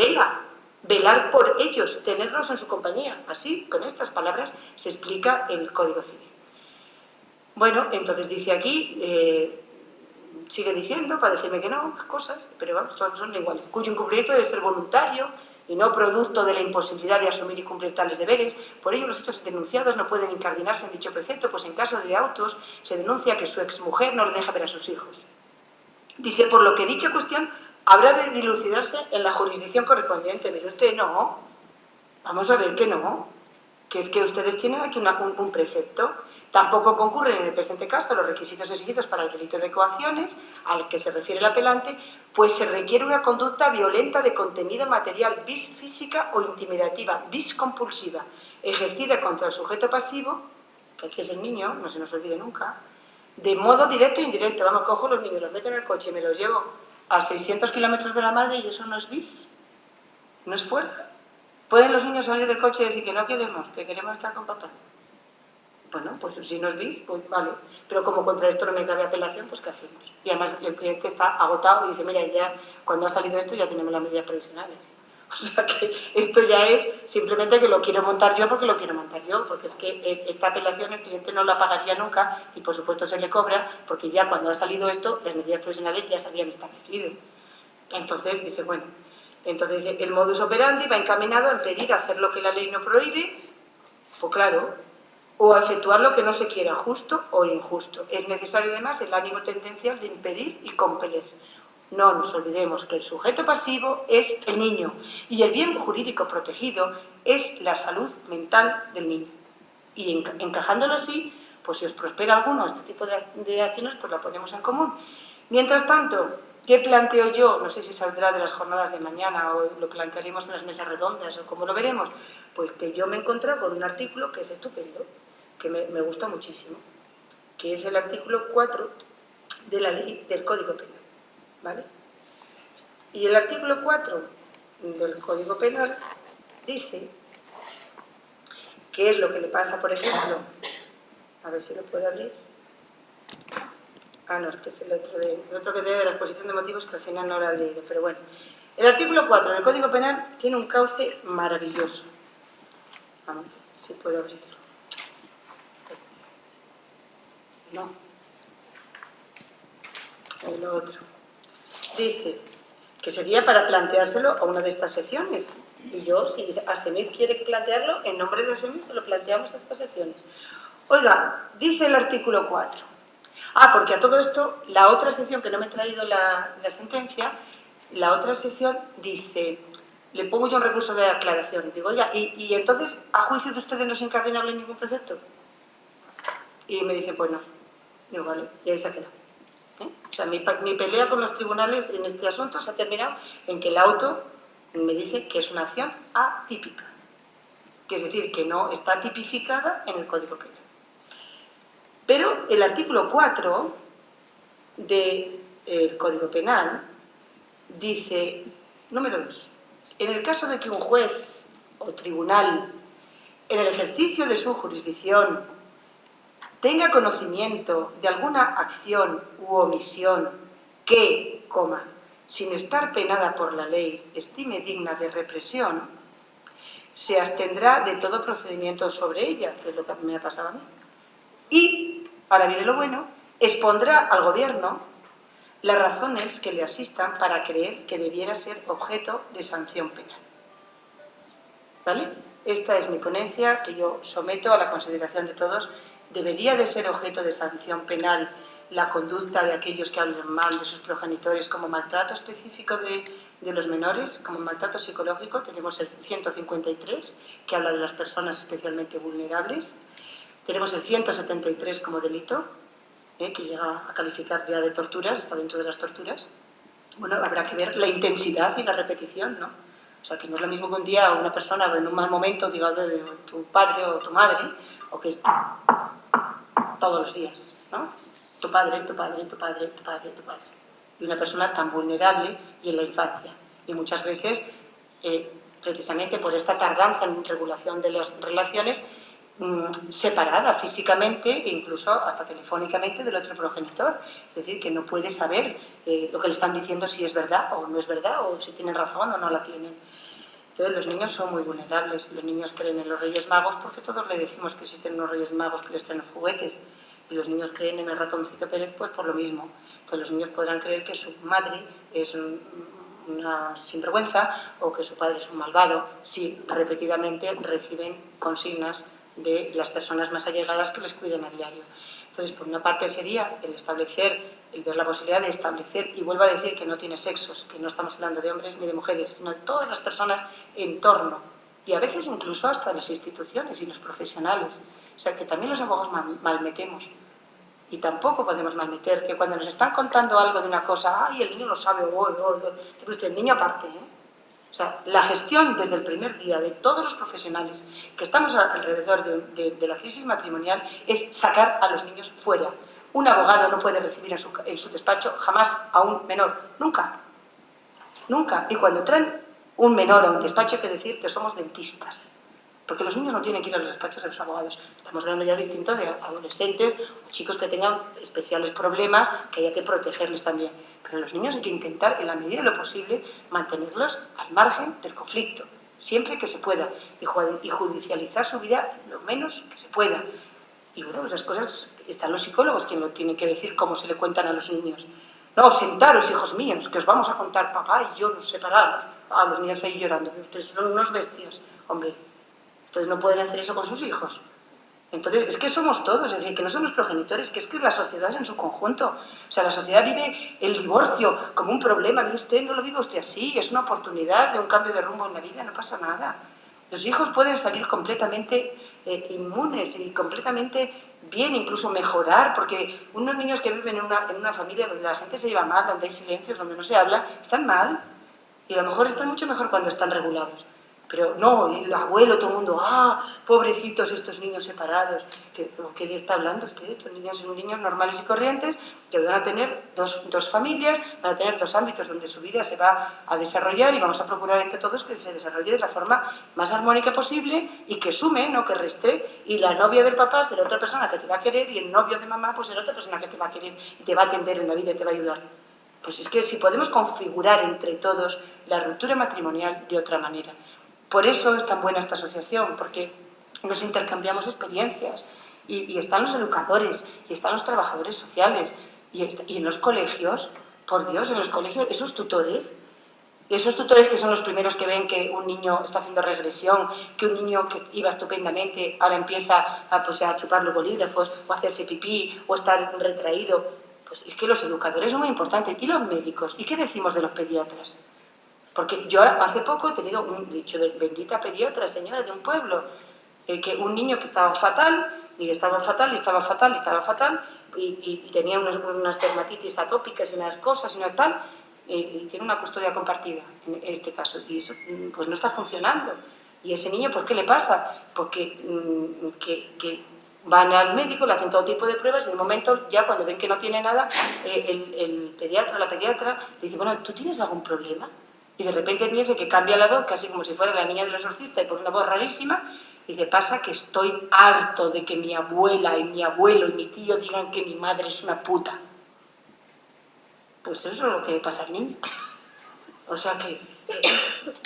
velar por ellos, tenerlos en su compañía. Así, con estas palabras, se explica el Código Civil. Bueno, entonces dice aquí, sigue diciendo, para decirme que no, cosas, pero vamos, todos son iguales. Cuyo incumplimiento debe ser voluntario y no producto de la imposibilidad de asumir y cumplir tales deberes. Por ello, los hechos denunciados no pueden incardinarse en dicho precepto, pues en caso de autos se denuncia que su exmujer no le deja ver a sus hijos. Dice, por lo que dicha cuestión habrá de dilucidarse en la jurisdicción correspondiente. Pero usted no, vamos a ver que no, que es que ustedes tienen aquí un precepto. Tampoco concurren en el presente caso los requisitos exigidos para el delito de coacciones al que se refiere el apelante, pues se requiere una conducta violenta de contenido material vis física o intimidativa, vis compulsiva, ejercida contra el sujeto pasivo, que aquí es el niño, no se nos olvide nunca, de modo directo e indirecto. Vamos, cojo los niños, los meto en el coche y me los llevo a 600 kilómetros de la madre y eso no es vis, no es fuerza. ¿Pueden los niños salir del coche y decir que no queremos, que queremos estar con papá? Bueno, pues si no es vis, pues vale. Pero como contra esto no me cabe apelación, pues ¿qué hacemos? Y además el cliente está agotado y dice, mira, ya cuando ha salido esto ya tenemos las medidas provisionales. O sea que esto ya es simplemente que lo quiero montar yo porque lo quiero montar yo, porque es que esta apelación el cliente no la pagaría nunca y por supuesto se le cobra porque ya cuando ha salido esto las medidas provisionales ya se habían establecido. Entonces dice, bueno, entonces dice, el modus operandi va encaminado a impedir hacer lo que la ley no prohíbe, pues claro, o a efectuar lo que no se quiera, justo o injusto. Es necesario además el ánimo tendencial de impedir y compeler. No nos olvidemos que el sujeto pasivo es el niño y el bien jurídico protegido es la salud mental del niño. Y encajándolo así, pues si os prospera alguno este tipo de acciones, pues la ponemos en común. Mientras tanto, ¿qué planteo yo? No sé si saldrá de las jornadas de mañana o lo plantearemos en las mesas redondas o cómo lo veremos. Pues que yo me encontré con un artículo que es estupendo, que me gusta muchísimo, que es el artículo 4 de la ley del Código Penal. ¿Vale? Y el artículo 4 del Código Penal dice qué es lo que le pasa, por ejemplo, a ver si lo puedo abrir. Ah, no, este es el otro que tiene de la exposición de motivos que al final no lo he leído, pero bueno. El artículo 4 del Código Penal tiene un cauce maravilloso. Vamos, si puedo abrirlo. No. El otro. Dice que sería para planteárselo a una de estas secciones. Y yo, si ASEMIR quiere plantearlo, en nombre de ASEMIR se lo planteamos a estas secciones. Oiga, dice el artículo 4. Ah, porque a todo esto, la otra sección, que no me he traído la sentencia, la otra sección dice, le pongo yo un recurso de aclaración. Digo, ya, y entonces, ¿a juicio de ustedes no es incardinable ningún precepto? Y me dice, pues no. Digo, vale, y ahí se ha quedado. O sea, mi pelea con los tribunales en este asunto se ha terminado en que el auto me dice que es una acción atípica, que es decir, que no está tipificada en el Código Penal. Pero el artículo 4 del Código Penal dice, número 2, en el caso de que un juez o tribunal, en el ejercicio de su jurisdicción, tenga conocimiento de alguna acción u omisión que, sin estar penada por la ley, estime digna de represión, se abstendrá de todo procedimiento sobre ella, que es lo que me ha pasado a mí. Y, ahora viene lo bueno, expondrá al Gobierno las razones que le asistan para creer que debiera ser objeto de sanción penal. ¿Vale? Esta es mi ponencia que yo someto a la consideración de todos. ¿Debería de ser objeto de sanción penal la conducta de aquellos que hablan mal de sus progenitores como maltrato específico de los menores, como maltrato psicológico? Tenemos el 153, que habla de las personas especialmente vulnerables. Tenemos el 173 como delito, que llega a calificar ya de torturas, está dentro de las torturas. Bueno, habrá que ver la intensidad y la repetición, ¿no? O sea, que no es lo mismo que un día una persona en un mal momento diga tu padre o tu madre, o que es todos los días, ¿no? Tu padre, tu padre, tu padre, tu padre, tu padre. Y una persona tan vulnerable y en la infancia. Y muchas veces, precisamente por esta tardanza en regulación de las relaciones, separada físicamente e incluso hasta telefónicamente del otro progenitor. Es decir, que no puede saber lo que le están diciendo, si es verdad o no es verdad, o si tienen razón o no la tienen. Entonces, los niños son muy vulnerables. Los niños creen en los Reyes Magos porque todos le decimos que existen unos Reyes Magos que les traen los juguetes. Y los niños creen en el ratoncito Pérez pues por lo mismo. Entonces, los niños podrán creer que su madre es una sinvergüenza o que su padre es un malvado si repetidamente reciben consignas de las personas más allegadas que les cuiden a diario. Entonces, por una parte sería el ver la posibilidad de establecer, y vuelvo a decir que no tiene sexos, que no estamos hablando de hombres ni de mujeres, sino de todas las personas en torno, y a veces incluso hasta las instituciones y los profesionales. O sea, que también los abogados malmetemos. Y tampoco podemos malmeter que cuando nos están contando algo de una cosa, ¡ay, el niño lo sabe! Pues el niño aparte, ¿eh? O sea, la gestión desde el primer día de todos los profesionales que estamos alrededor de la crisis matrimonial es sacar a los niños fuera. Un abogado no puede recibir en su despacho jamás a un menor, nunca, nunca. Y cuando traen un menor a un despacho hay que decir que somos dentistas, porque los niños no tienen que ir a los despachos de los abogados. Estamos hablando ya distinto de adolescentes o chicos que tengan especiales problemas que haya que protegerles también. Pero los niños hay que intentar, en la medida de lo posible, mantenerlos al margen del conflicto, siempre que se pueda, y judicializar su vida lo menos que se pueda. Y bueno, esas cosas están los psicólogos quien lo tienen que decir, cómo se le cuentan a los niños. No, sentaros, hijos míos, que os vamos a contar, papá y yo nos separamos. Ah, los niños ahí llorando, ustedes son unos bestias, hombre. Entonces no pueden hacer eso con sus hijos. Entonces, es que somos todos, es decir, que no somos progenitores, que es la sociedad en su conjunto. O sea, la sociedad vive el divorcio como un problema. Mire usted, no lo vive usted así, es una oportunidad de un cambio de rumbo en la vida, no pasa nada. Los hijos pueden salir completamente inmunes y completamente bien, incluso mejorar, porque unos niños que viven en una familia donde la gente se lleva mal, donde hay silencios, donde no se habla, están mal. Y a lo mejor están mucho mejor cuando están regulados. Pero no, el abuelo, todo el mundo, pobrecitos estos niños separados. ¿Qué está hablando usted? Estos niños son niños normales y corrientes que van a tener dos familias, van a tener dos ámbitos donde su vida se va a desarrollar y vamos a procurar entre todos que se desarrolle de la forma más armónica posible y que sume, no que reste. Y la novia del papá será otra persona que te va a querer y el novio de mamá pues será otra persona que te va a querer y te va a atender en la vida y te va a ayudar. Pues es que si podemos configurar entre todos la ruptura matrimonial de otra manera. Por eso es tan buena esta asociación, porque nos intercambiamos experiencias y están los educadores, y están los trabajadores sociales, y en los colegios, por Dios, en los colegios, esos tutores que son los primeros que ven que un niño está haciendo regresión, que un niño que iba estupendamente ahora empieza a chupar los bolígrafos, o a hacerse pipí, o estar retraído, pues es que los educadores son muy importantes. ¿Y los médicos? ¿Y qué decimos de los pediatras? Porque yo hace poco he tenido dicho, bendita pediatra, señora, de un pueblo, que un niño que estaba fatal, y tenía unas dermatitis atópicas y unas cosas y una tal, y tiene una custodia compartida, en este caso, y eso pues no está funcionando. ¿Y ese niño por qué le pasa? Porque que van al médico, le hacen todo tipo de pruebas y en el momento, ya cuando ven que no tiene nada, el pediatra, la pediatra, le dice, bueno, ¿tú tienes algún problema? Y de repente dice que cambia la voz, casi como si fuera la niña del exorcista, y por una voz rarísima, y le pasa que estoy harto de que mi abuela y mi abuelo y mi tío digan que mi madre es una puta. Pues eso es lo que le pasa al niño. O sea que,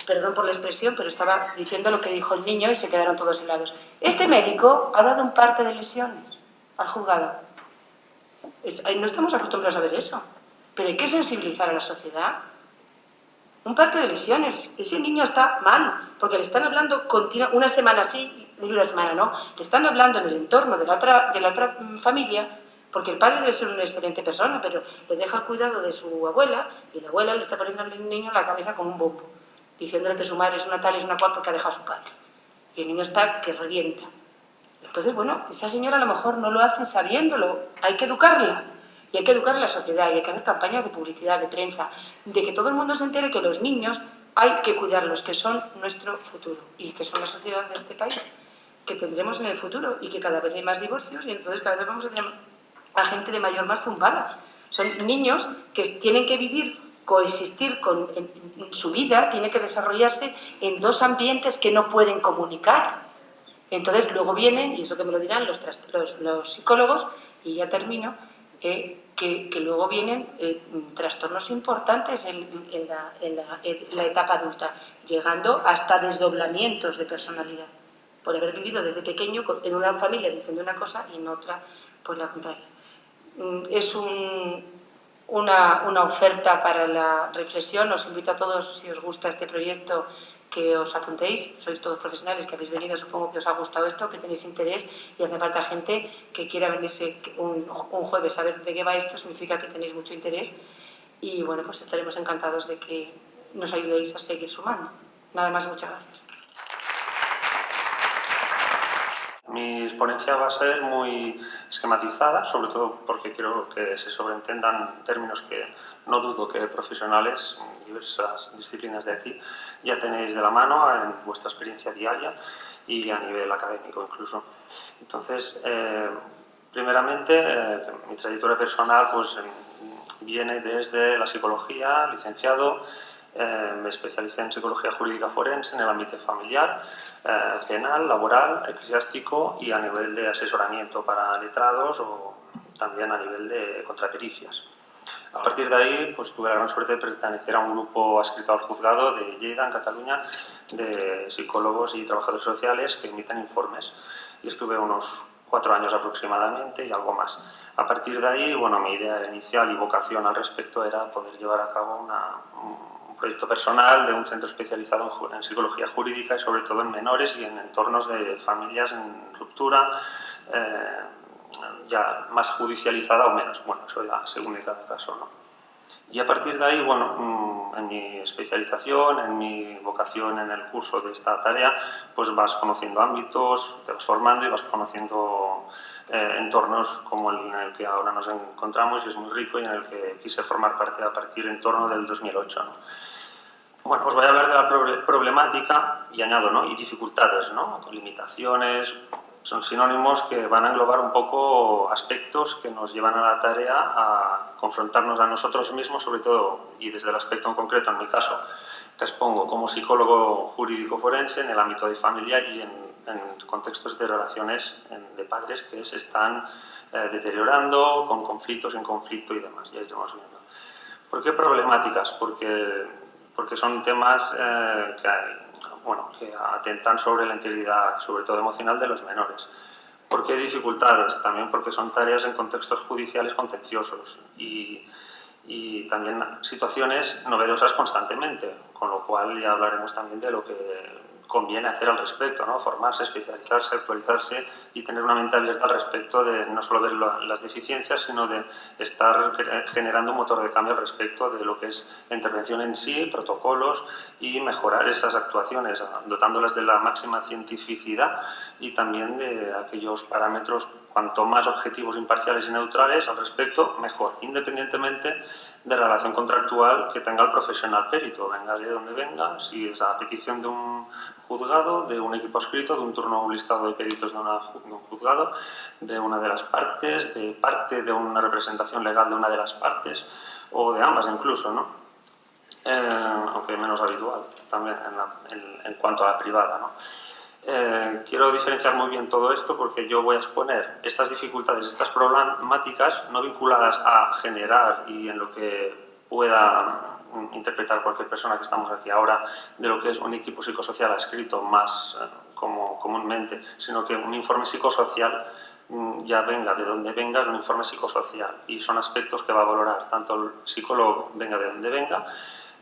perdón por la expresión, pero estaba diciendo lo que dijo el niño y se quedaron todos helados. Este médico ha dado un parte de lesiones al juzgado. No estamos acostumbrados a ver eso, pero hay que sensibilizar a la sociedad. Un parte de lesiones. Ese niño está mal, porque le están hablando una semana sí y una semana no. Le están hablando en el entorno de la otra familia, porque el padre debe ser una excelente persona, pero le deja el cuidado de su abuela y la abuela le está poniendo al niño en la cabeza con un bombo, diciéndole que su madre es una tal y es una cual porque ha dejado a su padre. Y el niño está que revienta. Entonces, bueno, esa señora a lo mejor no lo hace sabiéndolo. Hay que educarla. Y hay que educar a la sociedad, y hay que hacer campañas de publicidad, de prensa, de que todo el mundo se entere que los niños hay que cuidarlos, que son nuestro futuro y que son la sociedad de este país, que tendremos en el futuro y que cada vez hay más divorcios y entonces cada vez vamos a tener a gente de mayor más zumbada. Son niños que tienen que vivir, coexistir en su vida, tienen que desarrollarse en dos ambientes que no pueden comunicar. Entonces luego vienen, y eso que me lo dirán los psicólogos, y ya termino, que luego vienen trastornos importantes en la etapa adulta, llegando hasta desdoblamientos de personalidad, por haber vivido desde pequeño en una familia diciendo una cosa y en otra pues la contraria. Es una oferta para la reflexión. Os invito a todos, si os gusta este proyecto, que os apuntéis. Sois todos profesionales que habéis venido, supongo que os ha gustado esto, que tenéis interés, y hace falta gente que quiera venirse un jueves a ver de qué va esto. Significa que tenéis mucho interés y bueno, pues estaremos encantados de que nos ayudéis a seguir sumando. Nada más, muchas gracias. Mi ponencia va a ser muy esquematizada, sobre todo porque quiero que se sobreentendan términos que no dudo que profesionales en diversas disciplinas de aquí ya tenéis de la mano en vuestra experiencia diaria y a nivel académico incluso. Entonces, primeramente, mi trayectoria personal pues, viene desde la psicología, licenciado. Me especialicé en psicología jurídica forense en el ámbito familiar, penal, laboral, eclesiástico y a nivel de asesoramiento para letrados o también a nivel de contrapericias. A partir de ahí pues, tuve la gran suerte de pertenecer a un grupo adscrito al juzgado de Lleida, en Cataluña, de psicólogos y trabajadores sociales que emiten informes. Y estuve unos 4 años aproximadamente y algo más. A partir de ahí, bueno, mi idea inicial y vocación al respecto era poder llevar a cabo un proyecto personal de un centro especializado en psicología jurídica y sobre todo en menores y en entornos de familias en ruptura, ya más judicializada o menos. Bueno, eso ya según en cada caso, ¿no? Y a partir de ahí, bueno, en mi especialización, en mi vocación en el curso de esta tarea, pues vas conociendo ámbitos, te vas formando y vas conociendo entornos como el en el que ahora nos encontramos y es muy rico y en el que quise formar parte a partir en torno del 2008, ¿no? Bueno, os voy a hablar de la problemática y añado, ¿no? Y dificultades, ¿no? Con limitaciones. Son sinónimos que van a englobar un poco aspectos que nos llevan a la tarea a confrontarnos a nosotros mismos, sobre todo, y desde el aspecto en concreto, en mi caso, que expongo como psicólogo jurídico forense en el ámbito de familiar y en contextos de relaciones de padres que se están deteriorando, con conflictos, en conflicto y demás. Ya iremos viendo. ¿Por qué problemáticas? Porque son temas que atentan sobre la integridad, sobre todo emocional, de los menores. ¿Por qué dificultades? También porque son tareas en contextos judiciales contenciosos y también situaciones novedosas constantemente, con lo cual ya hablaremos también de lo que conviene hacer al respecto, ¿no? Formarse, especializarse, actualizarse y tener una mente abierta al respecto de no solo ver las deficiencias, sino de estar generando un motor de cambio al respecto de lo que es la intervención en sí, protocolos y mejorar esas actuaciones, dotándolas de la máxima cientificidad y también de aquellos parámetros cuanto más objetivos, imparciales y neutrales al respecto, mejor, independientemente de la relación contractual que tenga el profesional perito, venga de donde venga, si es a petición de un juzgado, de un equipo adscrito, de un turno o un listado de peritos de un juzgado, de una de las partes, de parte de una representación legal de una de las partes, o de ambas incluso, ¿no? Aunque menos habitual también en cuanto a la privada, ¿no? Quiero diferenciar muy bien todo esto porque yo voy a exponer estas dificultades, estas problemáticas no vinculadas a generar y en lo que pueda interpretar cualquier persona que estamos aquí ahora de lo que es un equipo psicosocial adscrito más como comúnmente, sino que un informe psicosocial ya venga de donde venga, es un informe psicosocial y son aspectos que va a valorar tanto el psicólogo venga de donde venga,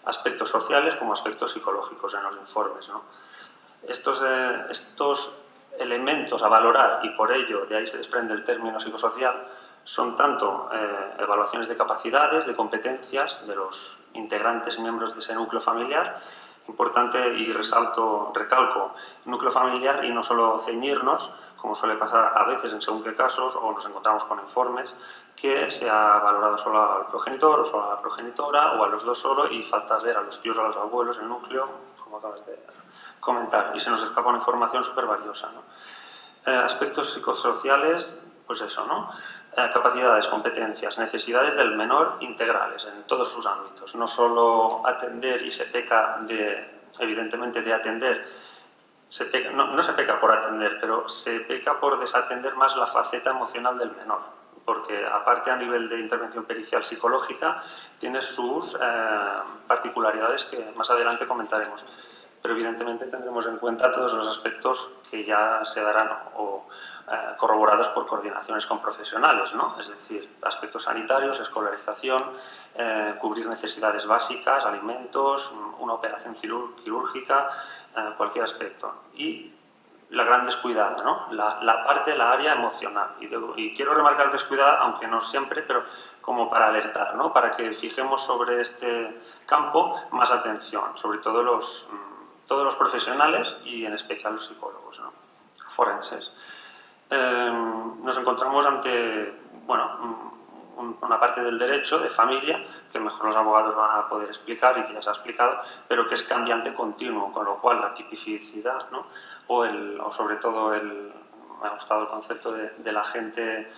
aspectos sociales como aspectos psicológicos en los informes, ¿no? Estos elementos a valorar, y por ello de ahí se desprende el término psicosocial, son tanto evaluaciones de capacidades, de competencias de los integrantes y miembros de ese núcleo familiar. Importante y recalco, núcleo familiar y no solo ceñirnos, como suele pasar a veces en según qué casos, o nos encontramos con informes, que se ha valorado solo al progenitor o solo a la progenitora o a los dos solo y falta ver a los tíos o a los abuelos, el núcleo, como acabas de comentar, y se nos escapa una información súper valiosa, ¿no? Aspectos psicosociales, pues eso, ¿no? Capacidades, competencias, necesidades del menor integrales en todos sus ámbitos. No solo atender, y se peca evidentemente de atender, no se peca por atender, pero se peca por desatender más la faceta emocional del menor, porque aparte a nivel de intervención pericial psicológica tiene sus particularidades que más adelante comentaremos. Pero evidentemente tendremos en cuenta todos los aspectos que ya se darán corroborados por coordinaciones con profesionales, ¿no? Es decir, aspectos sanitarios, escolarización, cubrir necesidades básicas, alimentos, una operación quirúrgica, cualquier aspecto. Y la gran descuidada, ¿no? La área emocional. Y quiero remarcar descuidada, aunque no siempre, pero como para alertar, ¿no? Para que fijemos sobre este campo más atención, sobre todo todos los profesionales y en especial los psicólogos, ¿no? Forenses. Nos encontramos ante, bueno, una parte del derecho de familia que mejor los abogados van a poder explicar y que ya se ha explicado, pero que es cambiante continuo, con lo cual la tipicidad, ¿no? o sobre todo me ha gustado el concepto del agente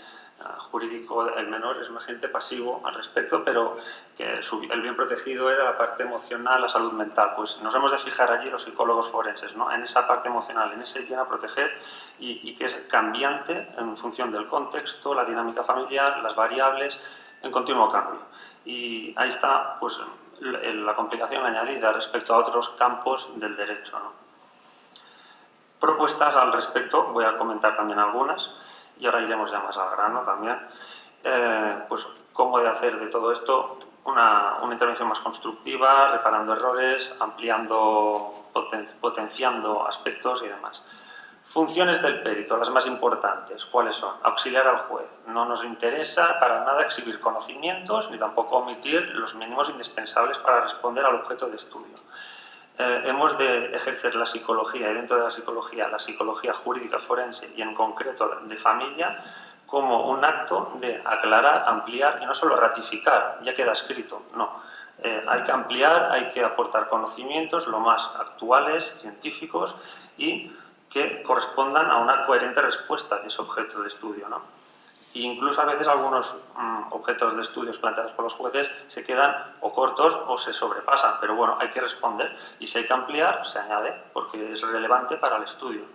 jurídico, el menor es un agente pasivo al respecto, pero que el bien protegido era la parte emocional, la salud mental. Pues nos hemos de fijar allí los psicólogos forenses, ¿no? En esa parte emocional, en ese bien a proteger y que es cambiante en función del contexto, la dinámica familiar, las variables, en continuo cambio. Y ahí está pues, la complicación añadida respecto a otros campos del derecho, ¿no? Propuestas al respecto, voy a comentar también algunas, y ahora iremos ya más al grano también, pues cómo de hacer de todo esto una intervención más constructiva, reparando errores, ampliando, potenciando aspectos y demás. Funciones del perito, las más importantes, ¿cuáles son? Auxiliar al juez. No nos interesa para nada exhibir conocimientos ni tampoco omitir los mínimos indispensables para responder al objeto de estudio. Hemos de ejercer la psicología y dentro de la psicología jurídica forense y en concreto de familia como un acto de aclarar, ampliar y no solo ratificar, ya queda escrito, no. Hay que ampliar, hay que aportar conocimientos lo más actuales, científicos y que correspondan a una coherente respuesta de ese objeto de estudio, ¿no? E incluso a veces algunos objetos de estudios planteados por los jueces se quedan o cortos o se sobrepasan, pero bueno, hay que responder y si hay que ampliar, se añade, porque es relevante para el estudio.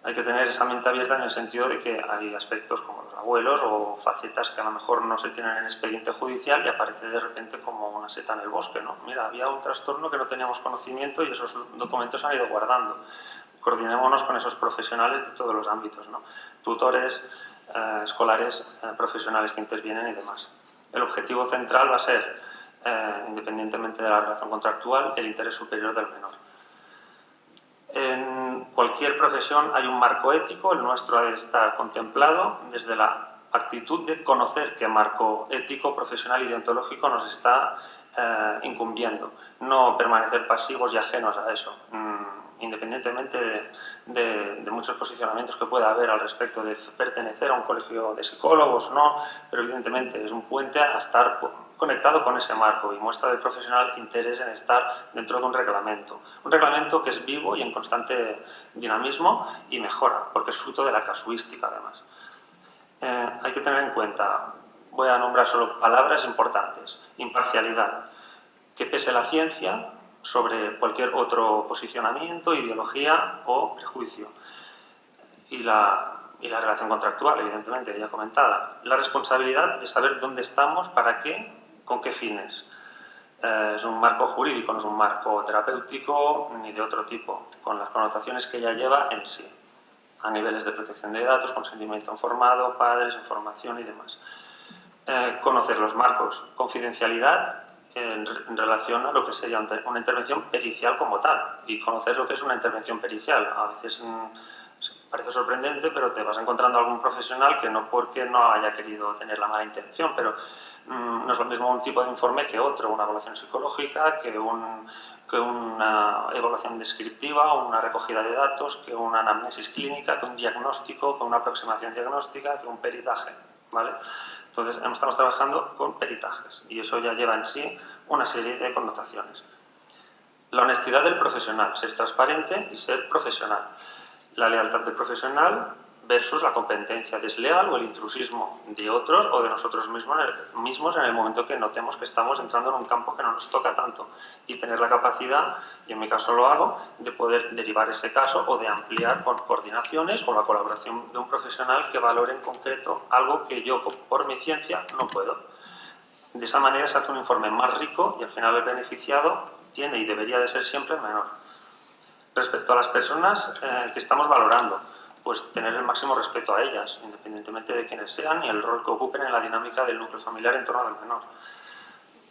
Hay que tener esa mente abierta en el sentido de que hay aspectos como los abuelos o facetas que a lo mejor no se tienen en expediente judicial y aparece de repente como una seta en el bosque, ¿no? Mira, había un trastorno que no teníamos conocimiento y esos documentos se han ido guardando. Coordinémonos con esos profesionales de todos los ámbitos, ¿no? Tutores, escolares, profesionales que intervienen y demás. El objetivo central va a ser, independientemente de la relación contractual, el interés superior del menor. En cualquier profesión hay un marco ético, el nuestro ha de estar contemplado desde la actitud de conocer qué marco ético, profesional y deontológico nos está incumbiendo, no permanecer pasivos y ajenos a eso. Independientemente de muchos posicionamientos que pueda haber al respecto de pertenecer a un colegio de psicólogos, no, pero evidentemente es un puente a estar conectado con ese marco y muestra del profesional interés en estar dentro de un reglamento que es vivo y en constante dinamismo y mejora, porque es fruto de la casuística además. Hay que tener en cuenta, voy a nombrar solo palabras importantes: imparcialidad, que pese la ciencia sobre cualquier otro posicionamiento, ideología o prejuicio. Y la relación contractual, evidentemente, ya comentada. La responsabilidad de saber dónde estamos, para qué, con qué fines. Es un marco jurídico, no es un marco terapéutico ni de otro tipo, con las connotaciones que ella lleva en sí, a niveles de protección de datos, consentimiento informado, padres, información y demás. Conocer los marcos, confidencialidad en relación a lo que sería una intervención pericial como tal, y conocer lo que es una intervención pericial. A veces parece sorprendente, pero te vas encontrando algún profesional que no porque no haya querido tener la mala intención, pero no es lo mismo un tipo de informe que otro, una evaluación psicológica, que una evaluación descriptiva, una recogida de datos, que una anamnesis clínica, que un diagnóstico, que una aproximación diagnóstica, que un peritaje, ¿vale? Entonces, estamos trabajando con peritajes y eso ya lleva en sí una serie de connotaciones. La honestidad del profesional, ser transparente y ser profesional. La lealtad del profesional versus la competencia desleal o el intrusismo de otros o de nosotros mismos en el momento que notemos que estamos entrando en un campo que no nos toca tanto, y tener la capacidad, y en mi caso lo hago, de poder derivar ese caso o de ampliar con coordinaciones o la colaboración de un profesional que valore en concreto algo que yo por mi ciencia no puedo. De esa manera se hace un informe más rico y al final el beneficiado tiene y debería de ser siempre el menor. Respecto a las personas que estamos valorando, pues tener el máximo respeto a ellas, independientemente de quiénes sean y el rol que ocupen en la dinámica del núcleo familiar en torno al menor.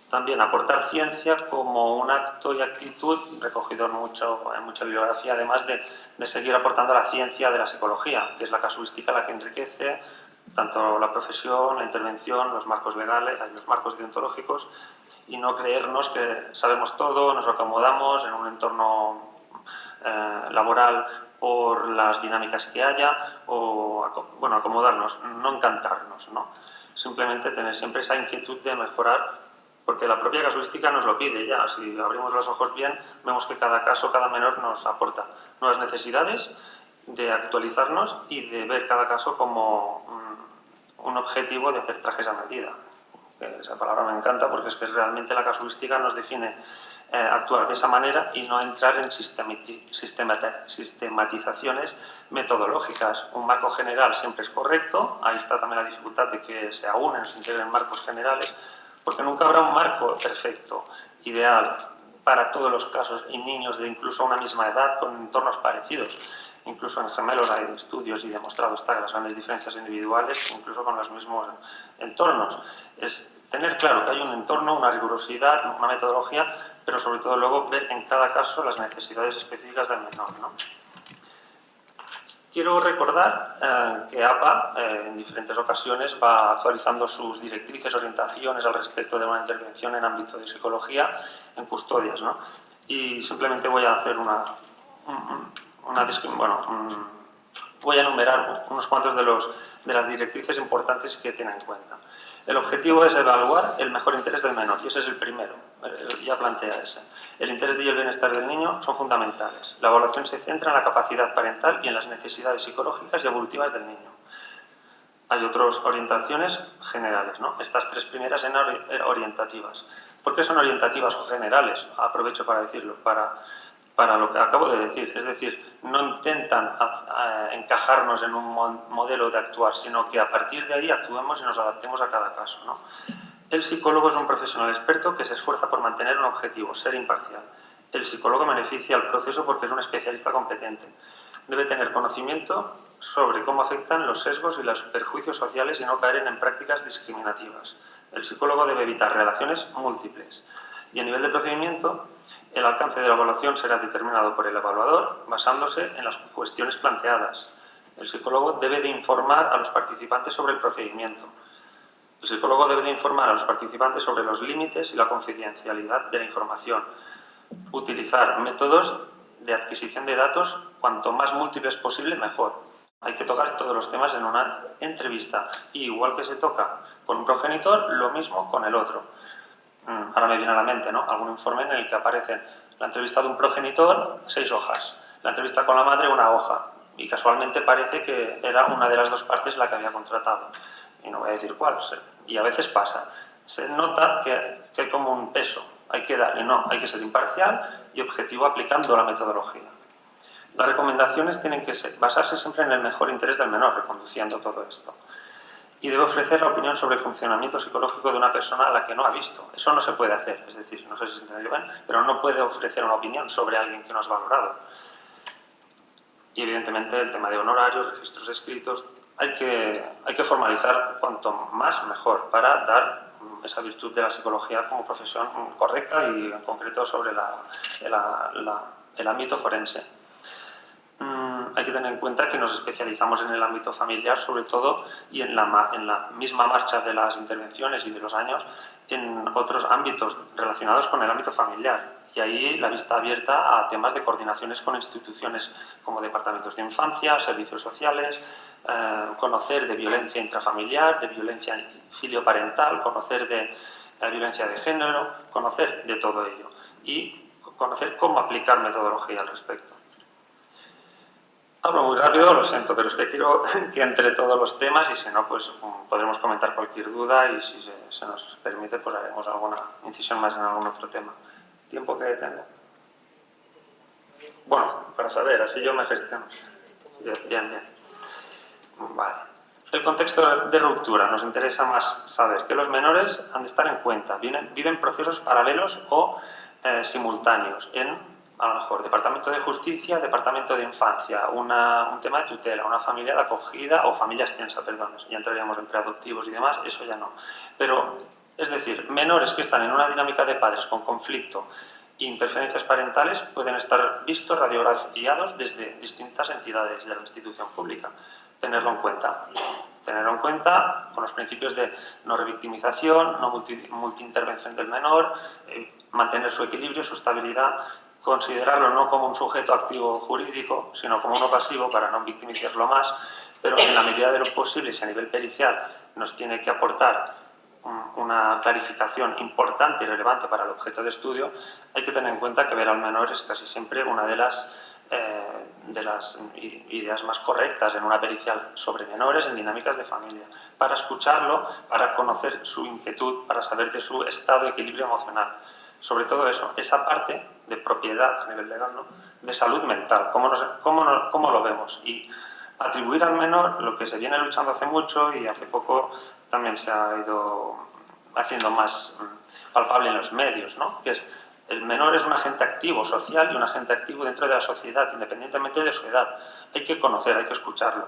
También aportar ciencia como un acto y actitud recogido en mucha bibliografía, además de seguir aportando la ciencia de la psicología, que es la casuística la que enriquece tanto la profesión, la intervención, los marcos legales, los marcos deontológicos, y no creernos que sabemos todo, nos acomodamos en un entorno laboral por las dinámicas que haya, o acomodarnos, no encantarnos, ¿no? Simplemente tener siempre esa inquietud de mejorar, porque la propia casuística nos lo pide ya. Si abrimos los ojos bien, vemos que cada caso, cada menor nos aporta nuevas necesidades, de actualizarnos y de ver cada caso como un objetivo de hacer trajes a medida. Esa palabra me encanta porque es que realmente la casuística nos define actuar de esa manera y no entrar en sistematizaciones metodológicas. Un marco general siempre es correcto, ahí está también la dificultad de que se aúnen, se integren marcos generales, porque nunca habrá un marco perfecto, ideal, para todos los casos y niños de incluso una misma edad con entornos parecidos. Incluso en gemelos hay estudios y demostrado está las grandes diferencias individuales, incluso con los mismos entornos. Es tener claro que hay un entorno, una rigurosidad, una metodología, pero sobre todo luego ver en cada caso las necesidades específicas del menor, ¿no? Quiero recordar que APA en diferentes ocasiones va actualizando sus directrices, orientaciones al respecto de una intervención en ámbito de psicología en custodias, ¿no? Y simplemente voy a hacer voy a enumerar unos cuantos de las directrices importantes que tienen en cuenta. El objetivo es evaluar el mejor interés del menor, y ese es el primero, ya plantea ese. El interés y el bienestar del niño son fundamentales. La evaluación se centra en la capacidad parental y en las necesidades psicológicas y evolutivas del niño. Hay otras orientaciones generales, ¿no? Estas tres primeras eran orientativas. ¿Por qué son orientativas o generales? Aprovecho para decirlo, para lo que acabo de decir. Es decir, no intentan encajarnos en un modelo de actuar, sino que a partir de ahí actuemos y nos adaptemos a cada caso, ¿no? El psicólogo es un profesional experto que se esfuerza por mantener un objetivo, ser imparcial. El psicólogo beneficia al proceso porque es un especialista competente. Debe tener conocimiento sobre cómo afectan los sesgos y los perjuicios sociales y no caer en prácticas discriminativas. El psicólogo debe evitar relaciones múltiples. Y a nivel de procedimiento, el alcance de la evaluación será determinado por el evaluador basándose en las cuestiones planteadas. El psicólogo debe de informar a los participantes sobre el procedimiento. El psicólogo debe de informar a los participantes sobre los límites y la confidencialidad de la información. Utilizar métodos de adquisición de datos cuanto más múltiples posible, mejor. Hay que tocar todos los temas en una entrevista. Y igual que se toca con un progenitor, lo mismo con el otro. Ahora me viene a la mente, ¿no?, algún informe en el que aparece la entrevista de un progenitor, 6 hojas. La entrevista con la madre, 1 hoja. Y casualmente parece que era una de las 2 partes la que había contratado. Y no voy a decir cuál. Y a veces pasa. Se nota que hay como un peso. Hay que darle, no, hay que ser imparcial y objetivo aplicando la metodología. Las recomendaciones tienen que basarse siempre en el mejor interés del menor, reconduciendo todo esto. y debe ofrecer la opinión sobre el funcionamiento psicológico de una persona a la que no ha visto. Eso no se puede hacer, es decir, no sé si se entendió bien, pero no puede ofrecer una opinión sobre alguien que no has valorado. Y evidentemente el tema de honorarios, registros escritos, hay que formalizar cuanto más mejor para dar esa virtud de la psicología como profesión correcta y en concreto sobre el ámbito forense. Hay que tener en cuenta que nos especializamos en el ámbito familiar sobre todo y en la misma marcha de las intervenciones y de los años en otros ámbitos relacionados con el ámbito familiar. Y ahí la vista abierta a temas de coordinaciones con instituciones como departamentos de infancia, servicios sociales, conocer de violencia intrafamiliar, de violencia filioparental, conocer de violencia de género, conocer de todo ello y conocer cómo aplicar metodología al respecto. Hablo muy rápido, lo siento, pero es que quiero que entre todos los temas y si no, pues podremos comentar cualquier duda y si se nos permite, pues haremos alguna incisión más en algún otro tema. ¿Tiempo que tengo? Bueno, para saber, así yo me gestiono. Bien. Vale. El contexto de ruptura. Nos interesa más saber que los menores han de estar en cuenta. Viven procesos paralelos o simultáneos en, a lo mejor, Departamento de Justicia, Departamento de Infancia, un tema de tutela, una familia de acogida o familia extensa, perdón. Ya entraríamos en preadoptivos y demás, eso ya no. Pero, es decir, menores que están en una dinámica de padres con conflicto e interferencias parentales pueden estar vistos, radiografiados desde distintas entidades de la institución pública. Tenerlo en cuenta con los principios de no revictimización, no multiintervención del menor, mantener su equilibrio, su estabilidad, considerarlo no como un sujeto activo jurídico, sino como uno pasivo para no victimizarlo más, pero en la medida de lo posible, si a nivel pericial nos tiene que aportar una clarificación importante y relevante para el objeto de estudio, hay que tener en cuenta que ver al menor es casi siempre una de las ideas más correctas en una pericial sobre menores en dinámicas de familia, para escucharlo, para conocer su inquietud, para saber de su estado de equilibrio emocional. Sobre todo eso, esa parte de propiedad a nivel legal, ¿no? De salud mental, cómo lo vemos. Y atribuir al menor lo que se viene luchando hace mucho y hace poco también se ha ido haciendo más palpable en los medios, ¿no? Que es el menor es un agente activo social y un agente activo dentro de la sociedad, independientemente de su edad. Hay que conocer, hay que escucharlo.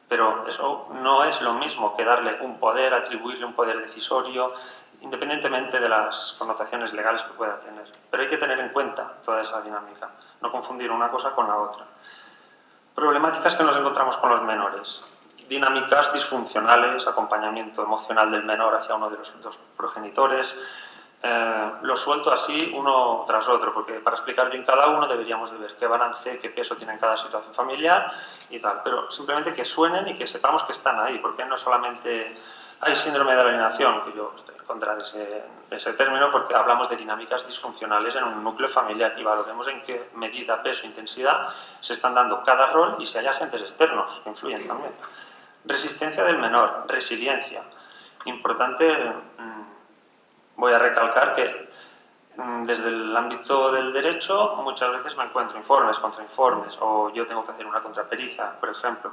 Pero eso no es lo mismo que darle un poder, atribuirle un poder decisorio, independientemente de las connotaciones legales que pueda tener. Pero hay que tener en cuenta toda esa dinámica, no confundir una cosa con la otra. Problemáticas que nos encontramos con los menores. Dinámicas disfuncionales, acompañamiento emocional del menor hacia uno de los dos progenitores. Lo suelto así uno tras otro, porque para explicar bien cada uno deberíamos de ver qué balance, qué peso tiene en cada situación familiar y tal. Pero simplemente que suenen y que sepamos que están ahí, porque no solamente hay síndrome de alienación, que yo estoy en contra de ese término, porque hablamos de dinámicas disfuncionales en un núcleo familiar y valoremos en qué medida, peso, intensidad se están dando cada rol y si hay agentes externos que influyen también. Resistencia del menor, resiliencia. Importante, voy a recalcar que desde el ámbito del derecho muchas veces me encuentro informes, contrainformes, o yo tengo que hacer una contrapericia, por ejemplo,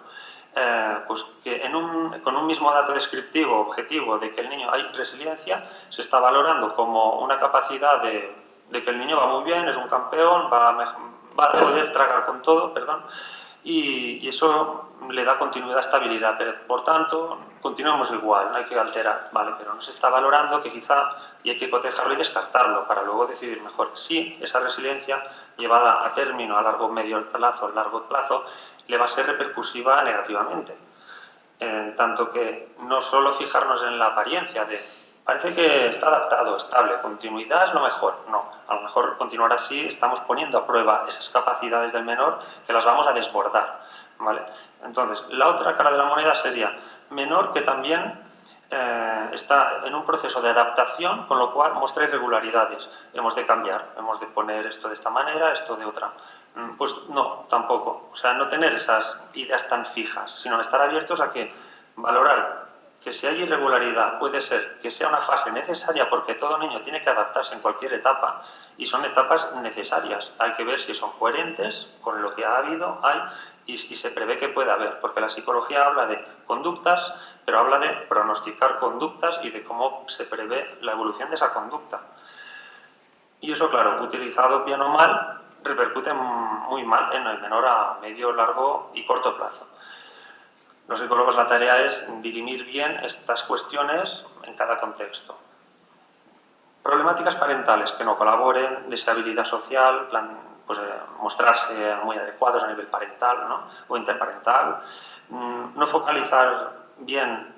pues que con un mismo dato descriptivo objetivo de que el niño hay resiliencia, se está valorando como una capacidad de que el niño va muy bien, es un campeón, va a poder tragar con todo, y eso le da continuidad, estabilidad, pero por tanto continuamos igual, no hay que alterar, vale, pero no se está valorando que quizá y hay que cotejarlo y descartarlo para luego decidir mejor si esa resiliencia llevada a término a largo plazo le va a ser repercusiva negativamente, en tanto que no solo fijarnos en la apariencia de parece que está adaptado, estable, continuidad es lo mejor. No, a lo mejor continuar así estamos poniendo a prueba esas capacidades del menor que las vamos a desbordar, ¿vale? Entonces, la otra cara de la moneda sería menor que también está en un proceso de adaptación, con lo cual muestra irregularidades. Hemos de cambiar, hemos de poner esto de esta manera, esto de otra. Pues no, tampoco. O sea, no tener esas ideas tan fijas, sino estar abiertos a que valorar que si hay irregularidad puede ser que sea una fase necesaria porque todo niño tiene que adaptarse en cualquier etapa y son etapas necesarias. Hay que ver si son coherentes con lo que ha habido, hay y se prevé que pueda haber, porque la psicología habla de conductas, pero habla de pronosticar conductas y de cómo se prevé la evolución de esa conducta. Y eso, claro, utilizado bien o mal, repercute muy mal en el menor a medio, largo y corto plazo. Los psicólogos, la tarea es dirimir bien estas cuestiones en cada contexto. Problemáticas parentales que no colaboren, deshabilidad social, mostrarse muy adecuados a nivel parental, ¿no? O interparental, no focalizar bien,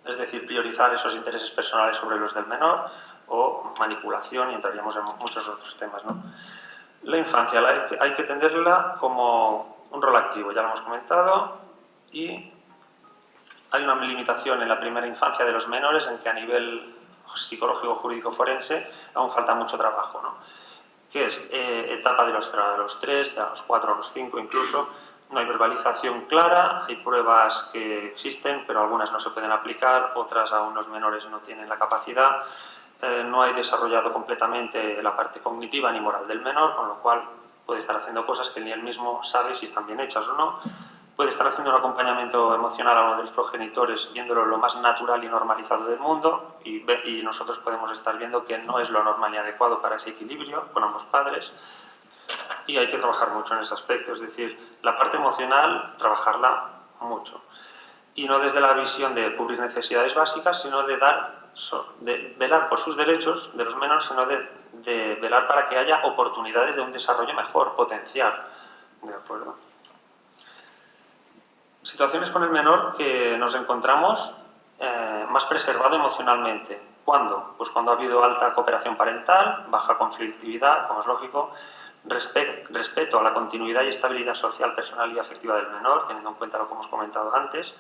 es decir, priorizar esos intereses personales sobre los del menor, o manipulación, y entraríamos en muchos otros temas, ¿no? La infancia hay que entenderla como un rol activo, ya lo hemos comentado, y hay una limitación en la primera infancia de los menores en que a nivel psicológico, jurídico, forense aún falta mucho trabajo, ¿no? Que es etapa de los 3, de los 4 a los 5 incluso. No hay verbalización clara, hay pruebas que existen, pero algunas no se pueden aplicar, otras aún los menores no tienen la capacidad. No hay desarrollado completamente la parte cognitiva ni moral del menor, con lo cual puede estar haciendo cosas que ni él mismo sabe si están bien hechas o no. Puede estar haciendo un acompañamiento emocional a uno de los progenitores, viéndolo lo más natural y normalizado del mundo, y nosotros podemos estar viendo que no es lo normal y adecuado para ese equilibrio con ambos padres. Y hay que trabajar mucho en ese aspecto, es decir, la parte emocional, trabajarla mucho. Y no desde la visión de cubrir necesidades básicas, sino de velar por sus derechos de los menores, sino de velar para que haya oportunidades de un desarrollo mejor, potenciar. ¿De acuerdo? Situaciones con el menor que nos encontramos más preservado emocionalmente. ¿Cuándo? Pues cuando ha habido alta cooperación parental, baja conflictividad, como es lógico, respeto a la continuidad y estabilidad social, personal y afectiva del menor, teniendo en cuenta lo que hemos comentado antes,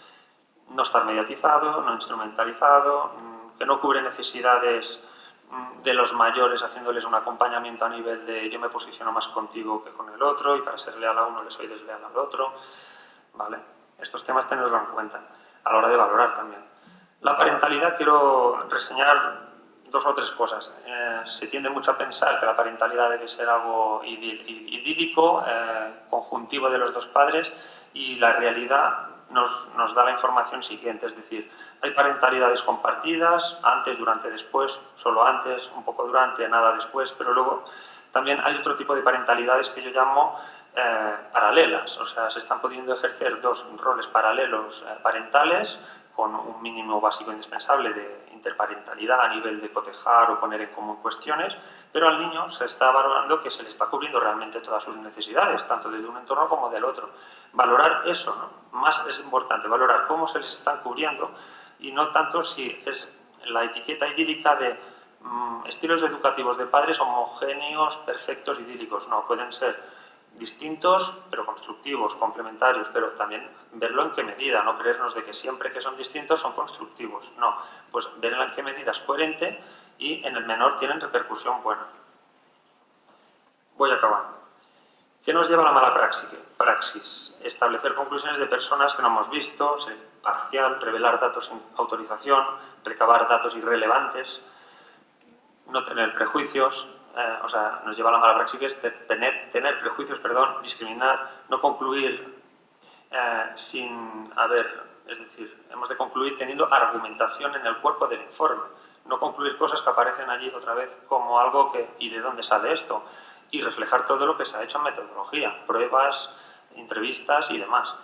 no estar mediatizado, no instrumentalizado, que no cubre necesidades de los mayores haciéndoles un acompañamiento a nivel de yo me posiciono más contigo que con el otro y para ser leal a uno le soy desleal al otro, ¿vale? Estos temas tenerlos en cuenta a la hora de valorar también. La parentalidad, quiero reseñar 2 o 3 cosas. Se tiende mucho a pensar que la parentalidad debe ser algo idílico, conjuntivo de los 2 padres, y la realidad nos da la información siguiente, es decir, hay parentalidades compartidas, antes, durante, después, solo antes, un poco durante, nada después, pero luego también hay otro tipo de parentalidades que yo llamo paralelas, o sea, se están pudiendo ejercer 2 roles paralelos parentales con un mínimo básico indispensable de interparentalidad a nivel de cotejar o poner en común cuestiones, pero al niño se está valorando que se le está cubriendo realmente todas sus necesidades, tanto desde un entorno como del otro. Valorar eso, ¿no? Más es importante, valorar cómo se les están cubriendo y no tanto si es la etiqueta idílica de estilos educativos de padres homogéneos, perfectos, idílicos. No, pueden ser distintos, pero constructivos, complementarios, pero también verlo en qué medida, no creernos de que siempre que son distintos son constructivos. No, pues verlo en qué medida es coherente y en el menor tienen repercusión buena. Voy acabando. ¿Qué nos lleva a la mala praxis? Establecer conclusiones de personas que no hemos visto, ser parcial, revelar datos sin autorización, recabar datos irrelevantes, no tener prejuicios, nos lleva a la mala praxis, que es tener prejuicios, discriminar, no concluir sin haber, es decir, hemos de concluir teniendo argumentación en el cuerpo del informe, no concluir cosas que aparecen allí otra vez como algo que, ¿y de dónde sale esto? Y reflejar todo lo que se ha hecho en metodología, pruebas, entrevistas y demás.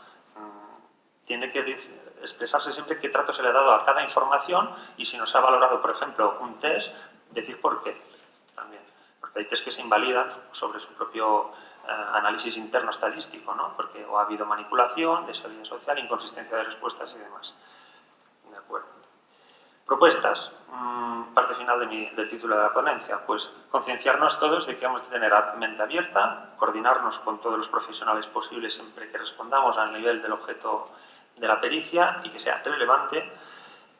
Tiene que expresarse siempre qué trato se le ha dado a cada información y si no se ha valorado, por ejemplo, un test, decir por qué también. Porque hay test que se invalidan sobre su propio análisis interno estadístico, ¿no? Porque o ha habido manipulación, deshabilidad social, inconsistencia de respuestas y demás. De acuerdo. Propuestas. Parte final del título de la ponencia. Pues concienciarnos todos de que hemos de tener mente abierta, coordinarnos con todos los profesionales posibles siempre que respondamos al nivel del objeto de la pericia y que sea relevante.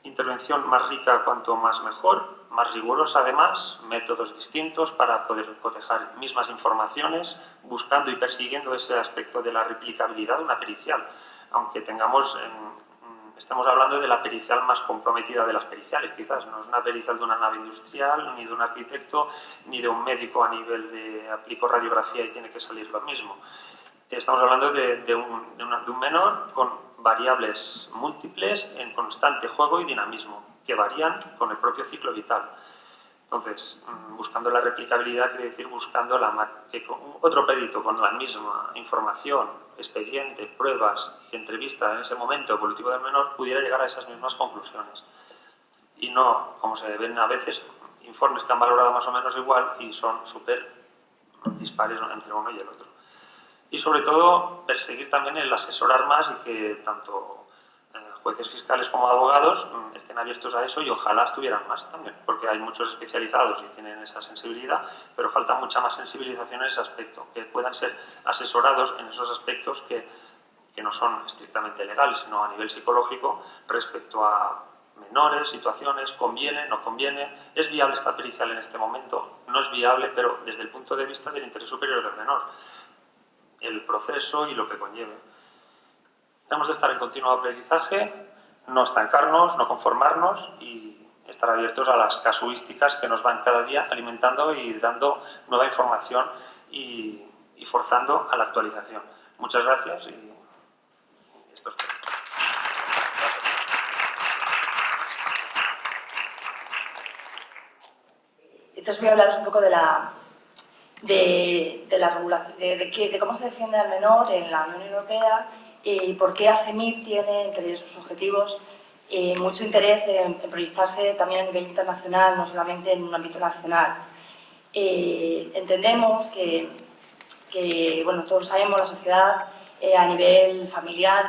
Intervención más rica cuanto más mejor, más rigurosa además, métodos distintos para poder cotejar mismas informaciones, buscando y persiguiendo ese aspecto de la replicabilidad de una pericial. Aunque tengamos estamos hablando de la pericial más comprometida de las periciales, quizás. No es una pericial de una nave industrial, ni de un arquitecto, ni de un médico a nivel de aplico radiografía y tiene que salir lo mismo. Estamos hablando de un menor con variables múltiples en constante juego y dinamismo, que varían con el propio ciclo vital. Entonces, buscando la replicabilidad quiere decir buscando otro perito con la misma información, expediente, pruebas y entrevista en ese momento evolutivo del menor pudiera llegar a esas mismas conclusiones. Y no, como se ven a veces, informes que han valorado más o menos igual y son súper dispares entre uno y el otro. Y sobre todo, perseguir también el asesorar más y que tanto jueces fiscales como abogados estén abiertos a eso y ojalá estuvieran más también, porque hay muchos especializados y tienen esa sensibilidad, pero falta mucha más sensibilización en ese aspecto, que puedan ser asesorados en esos aspectos que no son estrictamente legales, sino a nivel psicológico respecto a menores, situaciones, conviene, no conviene, es viable esta pericial en este momento, no es viable, pero desde el punto de vista del interés superior del menor, el proceso y lo que conlleve. Tenemos que estar en continuo aprendizaje, no estancarnos, no conformarnos y estar abiertos a las casuísticas que nos van cada día alimentando y dando nueva información y forzando a la actualización. Muchas gracias y esto es todo. Entonces voy a hablaros un poco de la regulación, de cómo se defiende al menor en la Unión Europea y por qué ASEMIR tiene, entre sus objetivos, mucho interés en proyectarse también a nivel internacional, no solamente en un ámbito nacional. Entendemos que, bueno, todos sabemos, la sociedad a nivel familiar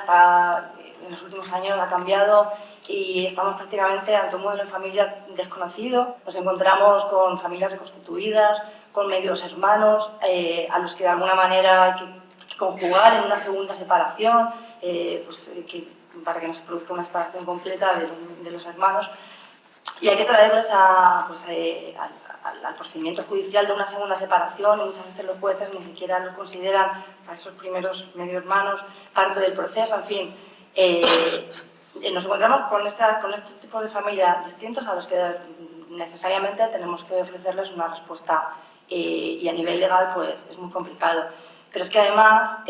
en los últimos años ha cambiado y estamos prácticamente ante un modelo de familia desconocido. Nos encontramos con familias reconstituidas, con medios hermanos, a los que de alguna manera hay que conjugar en una segunda separación, para que no se produzca una separación completa de los hermanos. Y hay que traerles al procedimiento judicial de una segunda separación y muchas veces los jueces ni siquiera los consideran a esos primeros medio hermanos parte del proceso, en fin. Nos encontramos con estos tipos de familias distintos a los que necesariamente tenemos que ofrecerles una respuesta y a nivel legal pues es muy complicado. Pero es que además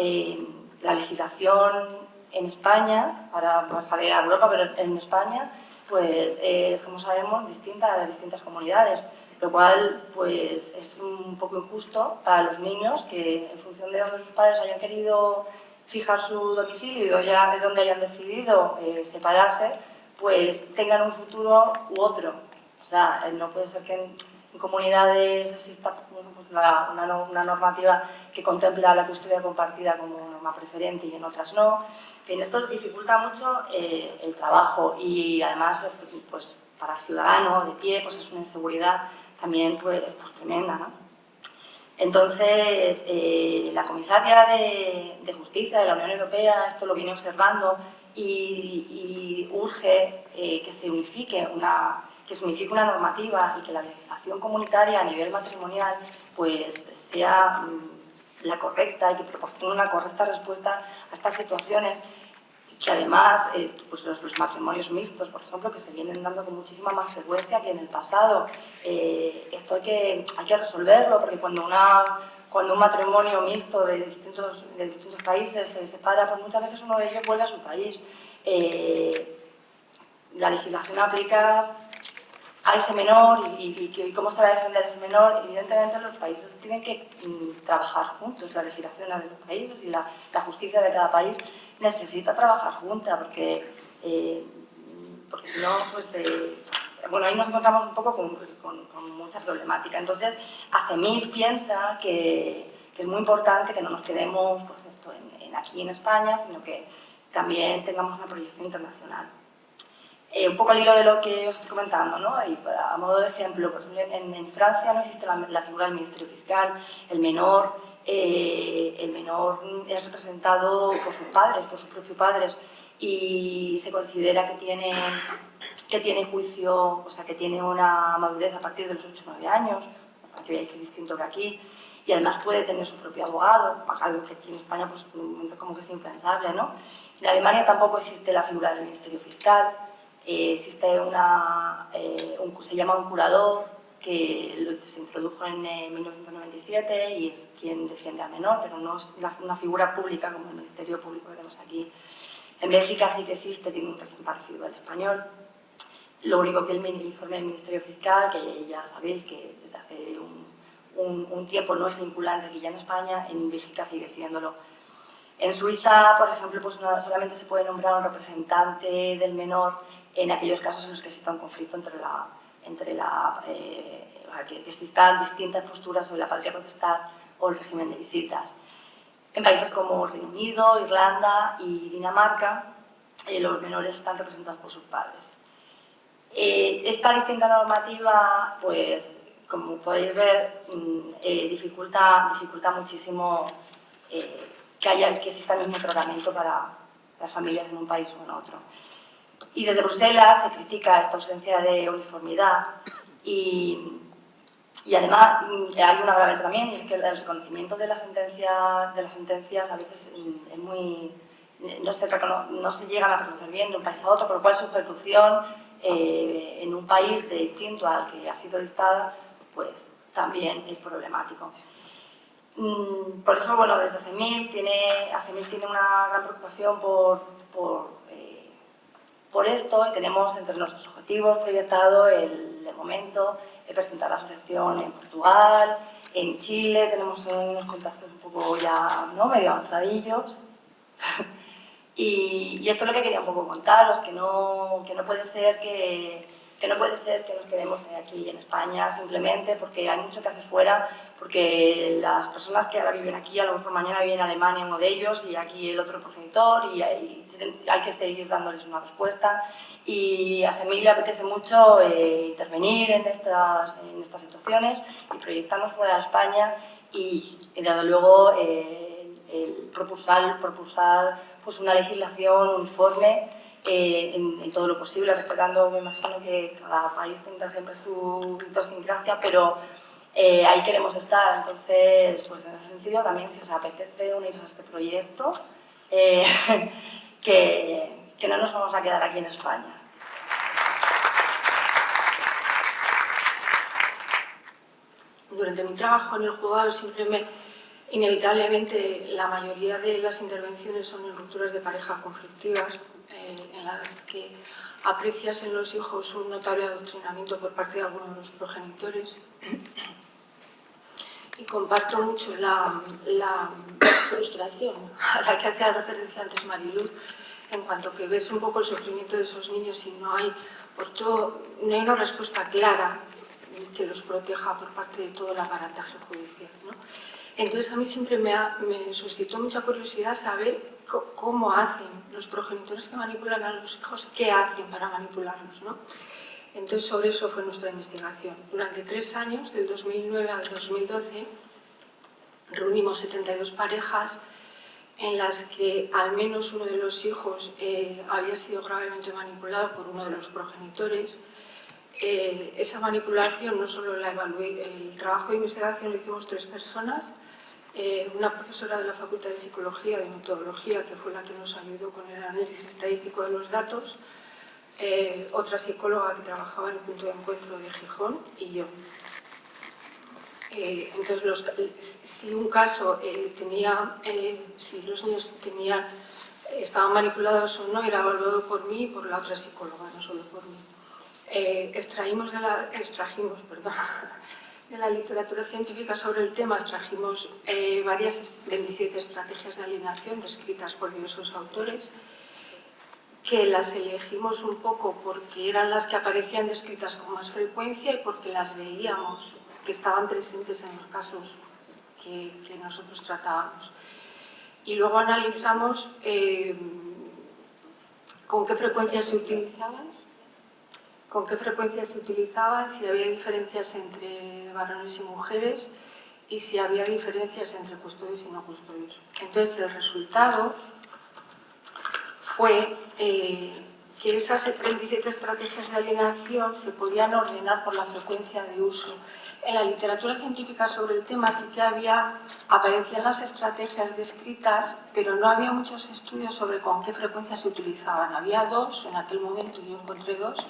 la legislación en España, ahora pasaré a Europa, pero en España pues es, como sabemos, distinta a las distintas comunidades, lo cual pues es un poco injusto para los niños que en función de donde sus padres hayan querido fijar su domicilio y de donde hayan decidido separarse, pues tengan un futuro u otro. O sea, no puede ser que en comunidades exista una normativa que contempla la custodia compartida como norma preferente y en otras no. En fin, esto dificulta mucho el trabajo y además pues, para el ciudadano de pie pues es una inseguridad también pues tremenda, ¿no? Entonces, la comisaria de Justicia de la Unión Europea esto lo viene observando y urge que se unifique una normativa y que la legislación comunitaria a nivel matrimonial pues sea la correcta y que proporcione una correcta respuesta a estas situaciones que además pues los matrimonios mixtos, por ejemplo, que se vienen dando con muchísima más frecuencia que en el pasado. Esto hay que resolverlo porque cuando un matrimonio mixto de distintos países se separa, pues muchas veces uno de ellos vuelve a su país. La legislación aplica a ese menor y cómo se va a defender a ese menor. Evidentemente los países tienen que trabajar juntos, la legislación de los países y la justicia de cada país necesita trabajar junta porque si no, pues ahí nos encontramos un poco con mucha problemática. Entonces, ASEMIR piensa que es muy importante que no nos quedemos pues, aquí en España, sino que también tengamos una proyección internacional. Un poco al hilo de lo que os estoy comentando, ¿no? Y a modo de ejemplo, por ejemplo, en Francia no existe la figura del Ministerio Fiscal. El menor es representado por sus padres, por sus propios padres, y se considera que tiene juicio, o sea, que tiene una madurez a partir de los 8 o 9 años, para que veáis que es distinto que aquí, y además puede tener su propio abogado, algo que aquí en España pues, como que es impensable, ¿no? En Alemania tampoco existe la figura del Ministerio Fiscal, existe se llama un curador, que se introdujo en 1997 y es quien defiende al menor, pero no es una figura pública como el Ministerio Público que tenemos aquí. En Bélgica sí que existe, tiene un régimen parecido al español. Lo único que el informe del Ministerio Fiscal, que ya sabéis que desde hace un tiempo no es vinculante aquí ya en España, en Bélgica sigue siéndolo. En Suiza, por ejemplo, pues solamente se puede nombrar un representante del menor en aquellos casos en los que exista un conflicto que existan distintas posturas sobre la patria potestad o el régimen de visitas. En países como Reino Unido, Irlanda y Dinamarca, los menores están representados por sus padres. Esta distinta normativa, pues, como podéis ver, dificulta muchísimo que exista el mismo tratamiento para las familias en un país o en otro. Y desde Bruselas se critica esta ausencia de uniformidad y además hay un agravante también, y es que el reconocimiento de las sentencias a veces es muy... no se llegan a reconocer bien de un país a otro, por lo cual su ejecución en un país distinto al que ha sido dictada, pues también es problemático. Por eso, bueno, desde ASEMIR tiene una gran preocupación por esto y tenemos entre nuestros objetivos proyectado de momento presentar la asociación en Portugal, en Chile, tenemos unos contactos un poco ya medio avanzadillos. Y esto es lo que quería un poco contaros, que no puede ser que nos quedemos aquí en España simplemente porque hay mucho que hacer fuera, porque las personas que ahora viven aquí, a lo mejor mañana viven en Alemania uno de ellos y aquí el otro progenitor y hay que seguir dándoles una respuesta. Y a SEMIR le apetece mucho intervenir en estas situaciones y proyectarnos fuera de España y desde luego propulsar pues una legislación uniforme en todo lo posible, respetando, me imagino que cada país tendrá siempre su idiosincrasia, pero ahí queremos estar. Entonces, pues en ese sentido también, si os apetece uniros a este proyecto, que no nos vamos a quedar aquí en España. Durante mi trabajo en el juzgado inevitablemente la mayoría de las intervenciones son en rupturas de pareja conflictivas, en las que aprecias en los hijos un notable adoctrinamiento por parte de algunos de los progenitores. Y comparto mucho la frustración a la que hacía referencia antes Mariluz, en cuanto que ves un poco el sufrimiento de esos niños y no hay una respuesta clara que los proteja por parte de todo el aparataje judicial, ¿no? Entonces a mí siempre me suscitó mucha curiosidad saber cómo hacen los progenitores que manipulan a los hijos, qué hacen para manipularlos, ¿no? Entonces sobre eso fue nuestra investigación. Durante 3 años, del 2009 al 2012, reunimos 72 parejas en las que al menos uno de los hijos había sido gravemente manipulado por uno de los progenitores. Esa manipulación no solo la evalué, el trabajo de investigación lo hicimos 3 personas, una profesora de la Facultad de Psicología, de Metodología, que fue la que nos ayudó con el análisis estadístico de los datos, otra psicóloga que trabajaba en el punto de encuentro de Gijón y yo. Entonces, si un caso si los niños estaban manipulados o no, era evaluado por mí y por la otra psicóloga, no solo por mí. Extrajimos de la literatura científica sobre el tema, extrajimos 27 estrategias de alienación descritas por diversos autores, que las elegimos un poco porque eran las que aparecían descritas con más frecuencia y porque las veíamos que estaban presentes en los casos que nosotros tratábamos. Y luego analizamos con qué frecuencia se utilizaban, si había diferencias entre varones y mujeres y si había diferencias entre custodios y no custodios. Entonces el resultado fue que esas 37 estrategias de alienación se podían ordenar por la frecuencia de uso. En la literatura científica sobre el tema sí que aparecían las estrategias descritas, pero no había muchos estudios sobre con qué frecuencia se utilizaban. Había dos, en aquel momento yo encontré dos.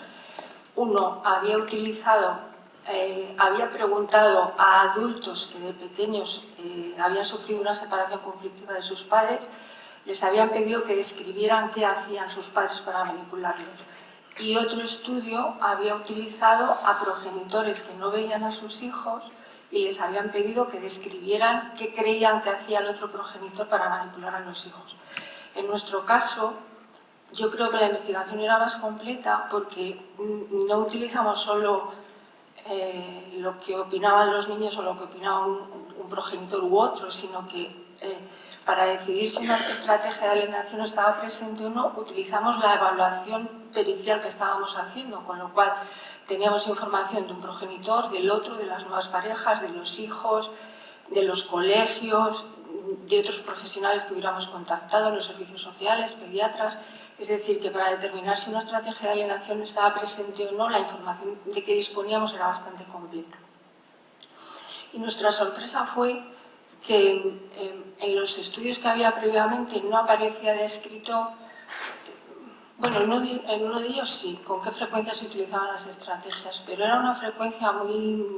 Uno había preguntado a adultos que de pequeños habían sufrido una separación conflictiva de sus padres, les habían pedido que describieran qué hacían sus padres para manipularlos. Y otro estudio había utilizado a progenitores que no veían a sus hijos y les habían pedido que describieran qué creían que hacía el otro progenitor para manipular a los hijos. En nuestro caso, yo creo que la investigación era más completa porque no utilizamos solo lo que opinaban los niños o lo que opinaba un progenitor u otro, sino que para decidir si una estrategia de alienación estaba presente o no, utilizamos la evaluación pericial que estábamos haciendo, con lo cual teníamos información de un progenitor, del otro, de las nuevas parejas, de los hijos, de los colegios, de otros profesionales que hubiéramos contactado, los servicios sociales, pediatras. Es decir, que para determinar si una estrategia de alienación estaba presente o no, la información de que disponíamos era bastante completa. Y nuestra sorpresa fue que en los estudios que había previamente no aparecía descrito, bueno, en uno de ellos sí, con qué frecuencia se utilizaban las estrategias, pero era una frecuencia muy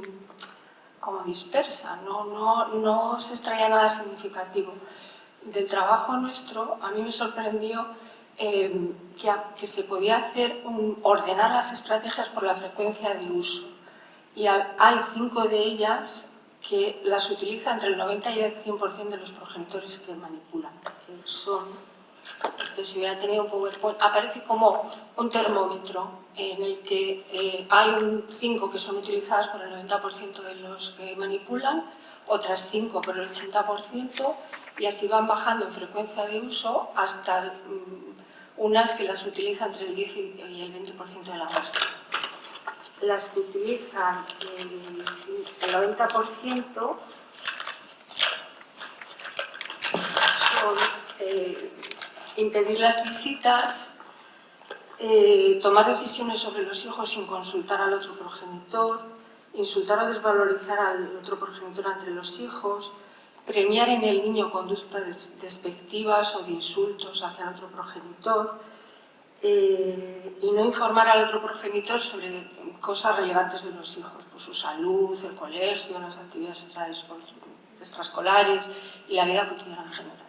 como dispersa, no se extraía nada significativo. Del trabajo nuestro, a mí me sorprendió que se podía ordenar las estrategias por la frecuencia de uso. Y hay 5 de ellas que las utiliza entre el 90 y el 100% de los progenitores que manipulan. Que son, esto si hubiera tenido un PowerPoint, aparece como un termómetro en el que hay 5 que son utilizadas por el 90% de los que manipulan, otras 5 por el 80%, y así van bajando en frecuencia de uso hasta unas que las utilizan entre el 10 y el 20% de la muestra. Las que utilizan el 90% son impedir las visitas, tomar decisiones sobre los hijos sin consultar al otro progenitor, insultar o desvalorizar al otro progenitor entre los hijos, premiar en el niño conductas despectivas o de insultos hacia el otro progenitor, y no informar al otro progenitor sobre cosas relevantes de los hijos, pues su salud, el colegio, las actividades extraescolares y la vida cotidiana en general.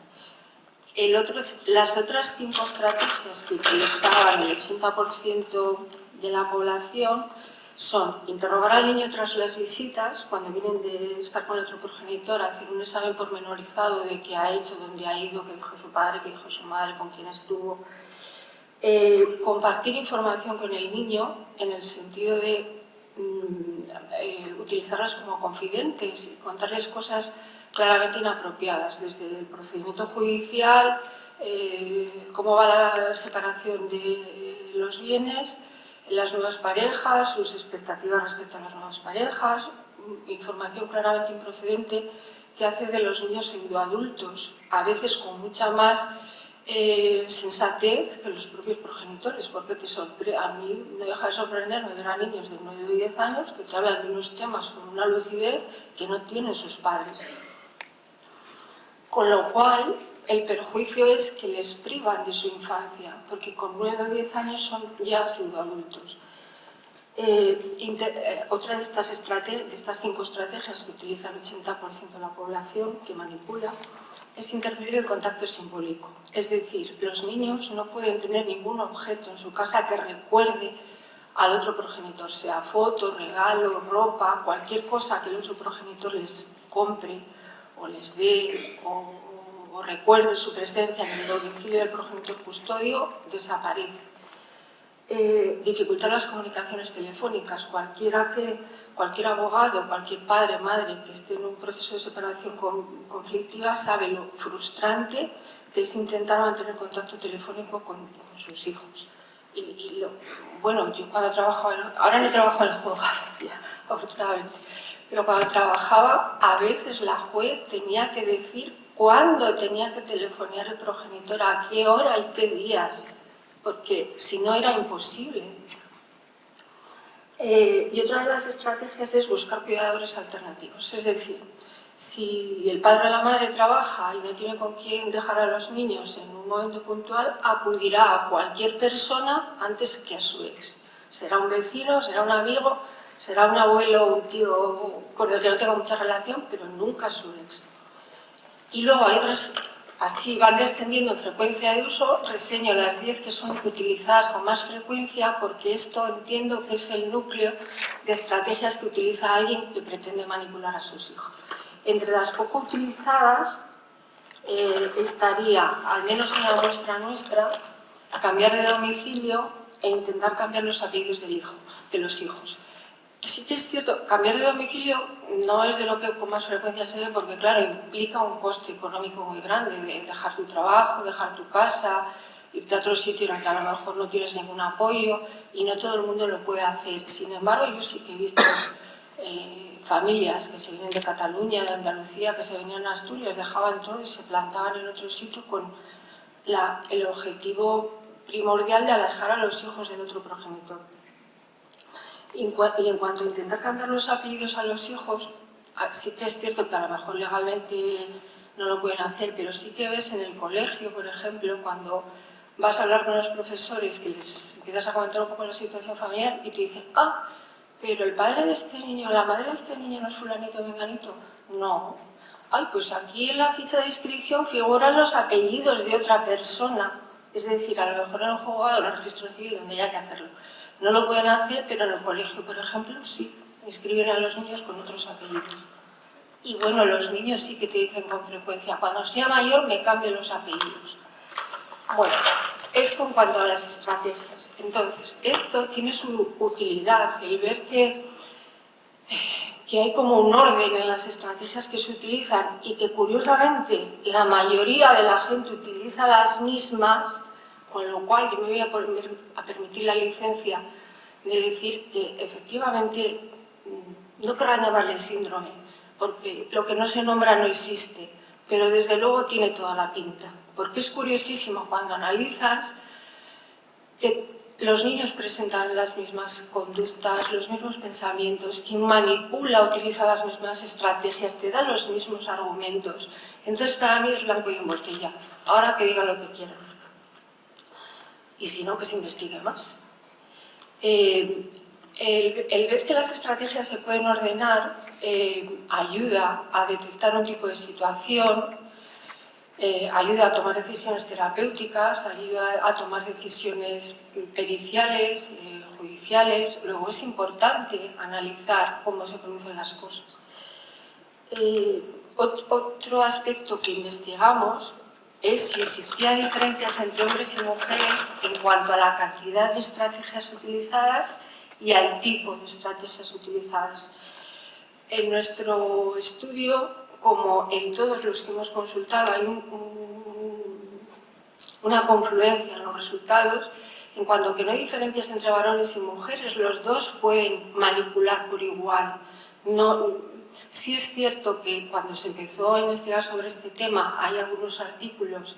Las otras 5 estrategias que utilizaban el 80% de la población son interrogar al niño tras las visitas, cuando vienen de estar con el otro progenitor, hacer un examen pormenorizado de qué ha hecho, dónde ha ido, qué dijo su padre, qué dijo su madre, con quién estuvo. Compartir información con el niño en el sentido de utilizarlos como confidentes y contarles cosas claramente inapropiadas, desde el procedimiento judicial, cómo va la separación de los bienes, las nuevas parejas, sus expectativas respecto a las nuevas parejas, información claramente improcedente que hace de los niños pseudoadultos, a veces con mucha más sensatez que los propios progenitores, porque a mí me deja de sorprenderme ver a niños de 9 y 10 años que te hablan de unos temas con una lucidez que no tienen sus padres. Con lo cual, el perjuicio es que les privan de su infancia, porque con 9 o 10 años son ya pseudoadultos. Otra de estas 5 estrategias que utiliza el 80% de la población que manipula es interferir el contacto simbólico. Es decir, los niños no pueden tener ningún objeto en su casa que recuerde al otro progenitor, sea foto, regalo, ropa, cualquier cosa que el otro progenitor les compre o les dé o recuerde su presencia en el domicilio del progenitor custodio, desaparece. Dificultar las comunicaciones telefónicas. Cualquier abogado, cualquier padre, madre que esté en un proceso de separación conflictiva sabe lo frustrante que es intentar mantener contacto telefónico con sus hijos. Bueno, yo cuando trabajaba, ahora no trabajo en el juzgado, afortunadamente, pero cuando trabajaba, a veces la juez tenía que decir cuándo tenía que telefonear el progenitor, a qué hora y qué días. porque si no era imposible. Y otra de las estrategias es buscar cuidadores alternativos, es decir, si el padre o la madre trabaja y no tiene con quién dejar a los niños en un momento puntual, acudirá a cualquier persona antes que a su ex. Será un vecino, será un amigo, será un abuelo o un tío con el que no tenga mucha relación, pero nunca a su ex. Y luego hay otras, así van descendiendo en frecuencia de uso, reseño las 10 que son utilizadas con más frecuencia, porque esto entiendo que es el núcleo de estrategias que utiliza alguien que pretende manipular a sus hijos. Entre las poco utilizadas estaría, al menos en la muestra nuestra, cambiar de domicilio e intentar cambiar los apellidos de los hijos. Sí que es cierto, cambiar de domicilio no es de lo que con más frecuencia se ve, porque claro, implica un coste económico muy grande, de dejar tu trabajo, dejar tu casa, irte a otro sitio en el que a lo mejor no tienes ningún apoyo y no todo el mundo lo puede hacer. Sin embargo, yo sí que he visto familias que se vienen de Cataluña, de Andalucía, que se venían a Asturias, dejaban todo y se plantaban en otro sitio con el objetivo primordial de alejar a los hijos del otro progenitor. Y en cuanto a intentar cambiar los apellidos a los hijos, sí que es cierto que a lo mejor legalmente no lo pueden hacer, pero sí que ves en el colegio, por ejemplo, cuando vas a hablar con los profesores, que les empiezas a comentar un poco la situación familiar y te dicen, pero el padre de este niño, la madre de este niño no es fulanito o menganito. No. Ay, pues aquí en la ficha de inscripción figuran los apellidos de otra persona. Es decir, a lo mejor en un juzgado, en el registro civil, donde haya que hacerlo. No lo pueden hacer, pero en el colegio, por ejemplo, sí. Inscriben a los niños con otros apellidos. Y bueno, los niños sí que te dicen con frecuencia, cuando sea mayor me cambio los apellidos. Bueno, esto en cuanto a las estrategias. Entonces, esto tiene su utilidad, el ver que hay como un orden en las estrategias que se utilizan y que curiosamente la mayoría de la gente utiliza las mismas, con lo cual yo me voy a permitir la licencia de decir que efectivamente no querrán llamarle síndrome, porque lo que no se nombra no existe, pero desde luego tiene toda la pinta, porque es curiosísimo cuando analizas que los niños presentan las mismas conductas, los mismos pensamientos, quien manipula utiliza las mismas estrategias, te da los mismos argumentos. Entonces para mí es blanco y en botella. Ahora que digan lo que quieran. Y si no, que se investigue más. El ver que las estrategias se pueden ordenar ayuda a detectar un tipo de situación, ayuda a tomar decisiones terapéuticas, ayuda a tomar decisiones periciales, judiciales. Luego es importante analizar cómo se producen las cosas. Otro aspecto que investigamos es si existían diferencias entre hombres y mujeres en cuanto a la cantidad de estrategias utilizadas y al tipo de estrategias utilizadas. En nuestro estudio, como en todos los que hemos consultado, hay una confluencia en los resultados. En cuanto a que no hay diferencias entre varones y mujeres, los dos pueden manipular por igual. Sí es cierto que cuando se empezó a investigar sobre este tema hay algunos artículos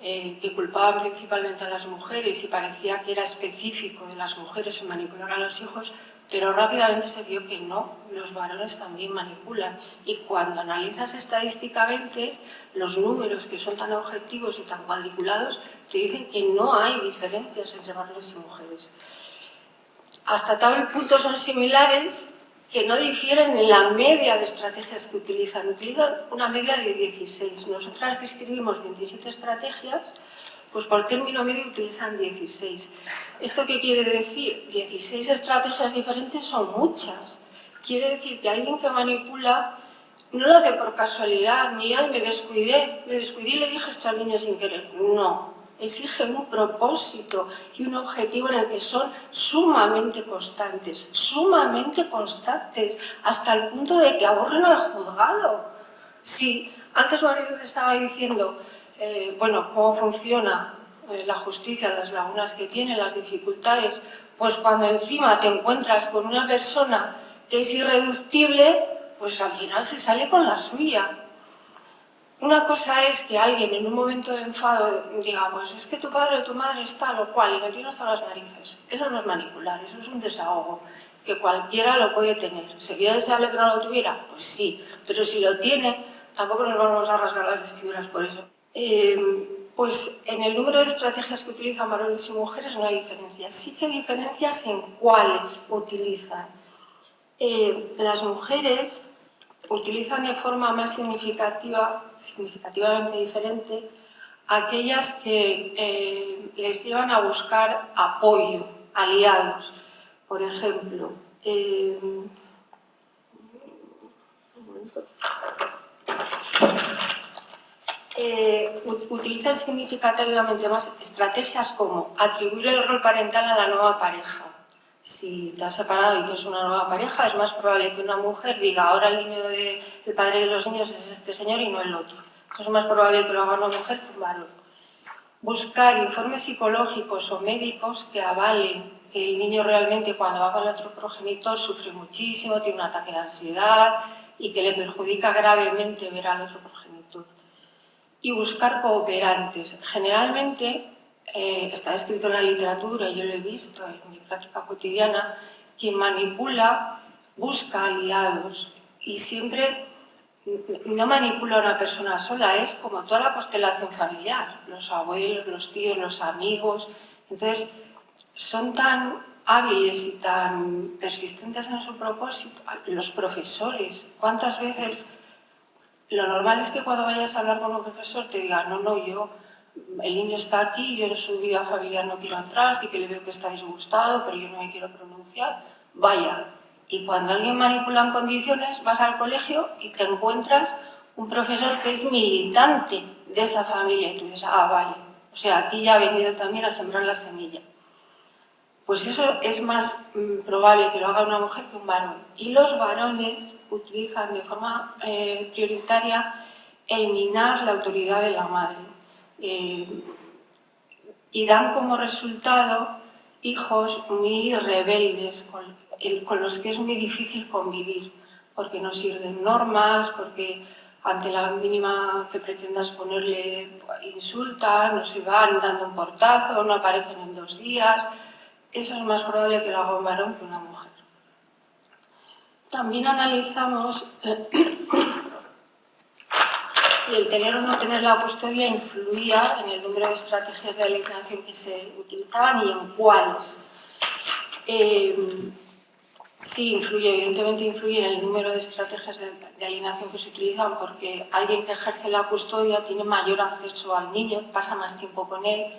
que culpaban principalmente a las mujeres y parecía que era específico de las mujeres en manipular a los hijos, pero rápidamente se vio que no, los varones también manipulan. Y cuando analizas estadísticamente, los números que son tan objetivos y tan cuadriculados te dicen que no hay diferencias entre varones y mujeres. Hasta tal punto son similares que no difieren en la media de estrategias que utilizan. Utilizan una media de 16. Nosotras describimos 27 estrategias, pues por término medio utilizan 16. ¿Esto qué quiere decir? 16 estrategias diferentes son muchas. Quiere decir que alguien que manipula no lo hace por casualidad, ni ay, me descuidé y le dije esto al niño sin querer. No, exige un propósito y un objetivo en el que son sumamente constantes, hasta el punto de que aburren al juzgado. Sí, antes Maribel estaba diciendo cómo funciona la justicia, las lagunas que tiene, las dificultades, pues cuando encima te encuentras con una persona que es irreductible, pues al final se sale con la suya. Una cosa es que alguien en un momento de enfado diga, pues es que tu padre o tu madre es tal o cual y me tiene hasta las narices. Eso no es manipular, eso es un desahogo, que cualquiera lo puede tener. ¿Sería deseable que no lo tuviera? Pues sí, pero si lo tiene, tampoco nos vamos a rasgar las vestiduras por eso. Pues en el número de estrategias que utilizan varones y mujeres no hay diferencias. Sí que hay diferencias en cuáles utilizan. Las mujeres utilizan de forma más significativamente diferente aquellas que les llevan a buscar apoyo, aliados. Por ejemplo, utilizan significativamente más estrategias como atribuir el rol parental a la nueva pareja. Si te has separado y tienes una nueva pareja, es más probable que una mujer diga ahora el padre de los niños es este señor y no el otro. Es más probable que lo haga una mujer que un varón. Buscar informes psicológicos o médicos que avalen que el niño realmente cuando va con el otro progenitor sufre muchísimo, tiene un ataque de ansiedad y que le perjudica gravemente ver al otro progenitor. Y buscar cooperantes. Generalmente, está escrito en la literatura, y yo lo he visto en mi práctica cotidiana, quien manipula busca aliados y siempre no manipula a una persona sola, es como toda la constelación familiar, los abuelos, los tíos, los amigos. Entonces, son tan hábiles y tan persistentes en su propósito, los profesores. ¿Cuántas veces? Lo normal es que cuando vayas a hablar con un profesor te diga, el niño está aquí, yo en su vida familiar no quiero entrar, sí que le veo que está disgustado, pero yo no me quiero pronunciar, vaya. Y cuando alguien manipula en condiciones, vas al colegio y te encuentras un profesor que es militante de esa familia y tú dices, vale, o sea, aquí ya ha venido también a sembrar la semilla. Pues eso es más probable que lo haga una mujer que un varón. Y los varones utilizan de forma prioritaria eliminar la autoridad de la madre. Y dan como resultado hijos muy rebeldes, con los que es muy difícil convivir, porque no sirven normas, porque ante la mínima que pretendas ponerle insultan, no se van dando un portazo, no aparecen en 2 días. Eso es más probable que lo haga un varón que una mujer. También analizamos si el tener o no tener la custodia influía en el número de estrategias de alienación que se utilizaban y en cuáles. Sí, evidentemente influye en el número de estrategias de alienación que se utilizan porque alguien que ejerce la custodia tiene mayor acceso al niño, pasa más tiempo con él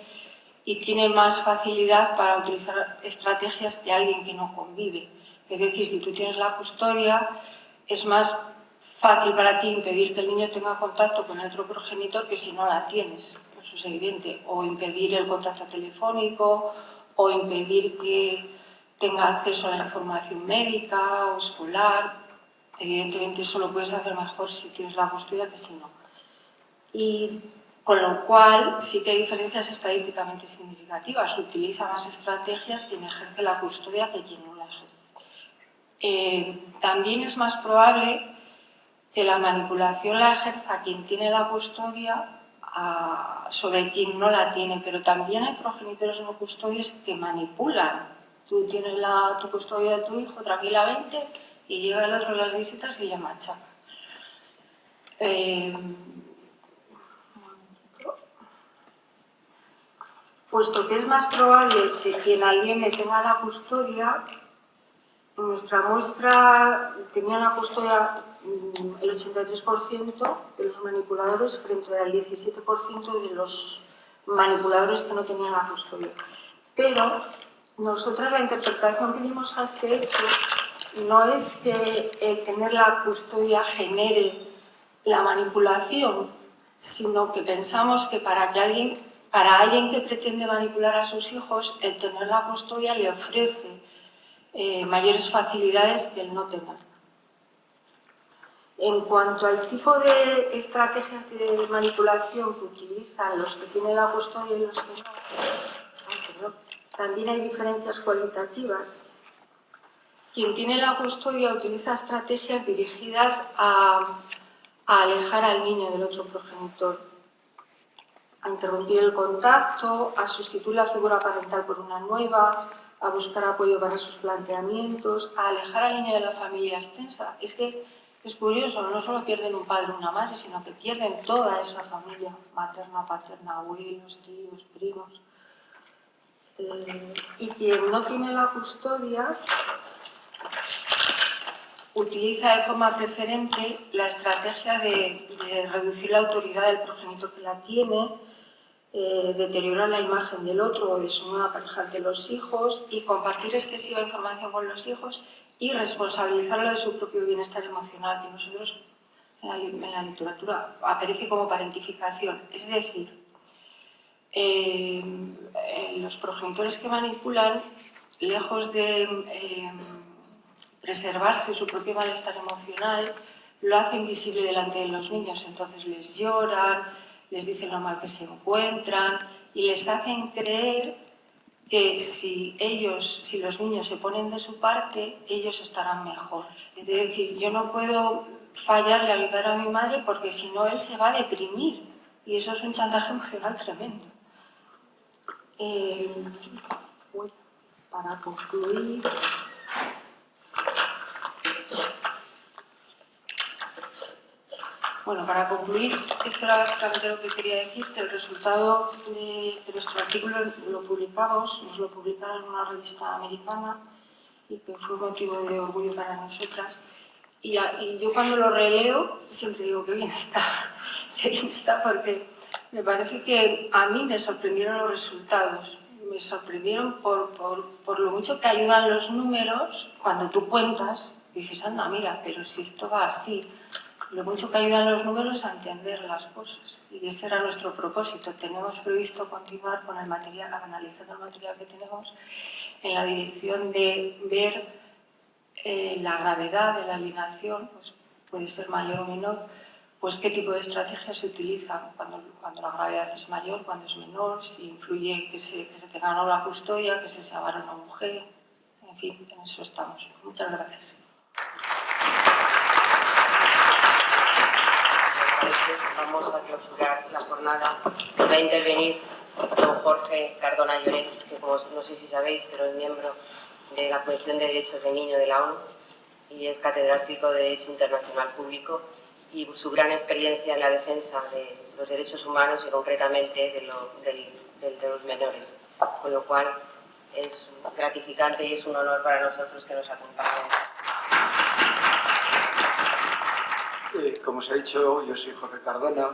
y tiene más facilidad para utilizar estrategias que alguien que no convive. Es decir, si tú tienes la custodia, es más fácil para ti impedir que el niño tenga contacto con el otro progenitor que si no la tienes. Eso es evidente. O impedir el contacto telefónico, o impedir que tenga acceso a la información médica o escolar. Evidentemente eso lo puedes hacer mejor si tienes la custodia que si no. Y con lo cual sí que hay diferencias estadísticamente significativas. Se utiliza más estrategias quien ejerce la custodia que quien no la ejerce. También es más probable que la manipulación la ejerza quien tiene la custodia sobre quien no la tiene, pero también hay progenitores no custodios que manipulan. Tú tienes tu custodia de tu hijo tranquilamente y llega el otro a las visitas y le machaca. Puesto que es más probable que quien aliene tenga la custodia, en nuestra muestra tenía la custodia el 83% de los manipuladores frente al 17% de los manipuladores que no tenían la custodia. Pero nosotros la interpretación que dimos a este hecho no es que tener la custodia genere la manipulación, sino que pensamos que para alguien que pretende manipular a sus hijos, el tener la custodia le ofrece mayores facilidades que el no tener. En cuanto al tipo de estrategias de manipulación que utilizan los que tienen la custodia y los que no, también hay diferencias cualitativas. Quien tiene la custodia utiliza estrategias dirigidas a a alejar al niño del otro progenitor, a interrumpir el contacto, a sustituir la figura parental por una nueva, a buscar apoyo para sus planteamientos, a alejar al niño de la familia extensa. Es que es curioso, no solo pierden un padre o una madre, sino que pierden toda esa familia, materna, paterna, abuelos, tíos, primos. Y quien no tiene la custodia utiliza de forma preferente la estrategia de reducir la autoridad del progenitor que la tiene, deteriorar la imagen del otro o de su nueva pareja ante los hijos y compartir excesiva información con los hijos y responsabilizarlo de su propio bienestar emocional, que nosotros en la literatura aparece como parentificación. Es decir, los progenitores que manipulan, lejos de preservarse su propio malestar emocional, lo hacen visible delante de los niños. Entonces les lloran, les dicen lo mal que se encuentran y les hacen creer que si los niños se ponen de su parte, ellos estarán mejor. Es decir, yo no puedo fallarle a mi padre o a mi madre porque si no él se va a deprimir y eso es un chantaje emocional tremendo. Para concluir, esto era básicamente lo que quería decir, que el resultado de nuestro artículo nos lo publicaron en una revista americana y que fue motivo de orgullo para nosotras. Y yo cuando lo releo siempre digo que bien está, porque me parece que a mí me sorprendieron los resultados. Me sorprendieron por lo mucho que ayudan los números. Cuando tú cuentas, dices, anda, mira, pero si esto va así. Lo mucho que ayudan los números a entender las cosas. Y ese era nuestro propósito. Tenemos previsto continuar con el material, analizando el material que tenemos, en la dirección de ver la gravedad de la alienación, pues puede ser mayor o menor, pues qué tipo de estrategias se utilizan cuando la gravedad es mayor, cuando es menor, si influye que se tenga o no la custodia, que se sea varón o mujer, en fin, en eso estamos. Muchas gracias. Vamos a clausurar la jornada. Va a intervenir don Jorge Cardona Lloret, que como no sé si sabéis, pero es miembro de la Comisión de Derechos del Niño de la ONU y es catedrático de Derecho Internacional Público, y su gran experiencia en la defensa de los derechos humanos y concretamente de los menores, con lo cual es gratificante y es un honor para nosotros que nos acompañen. Como se ha dicho, yo soy Jorge Cardona,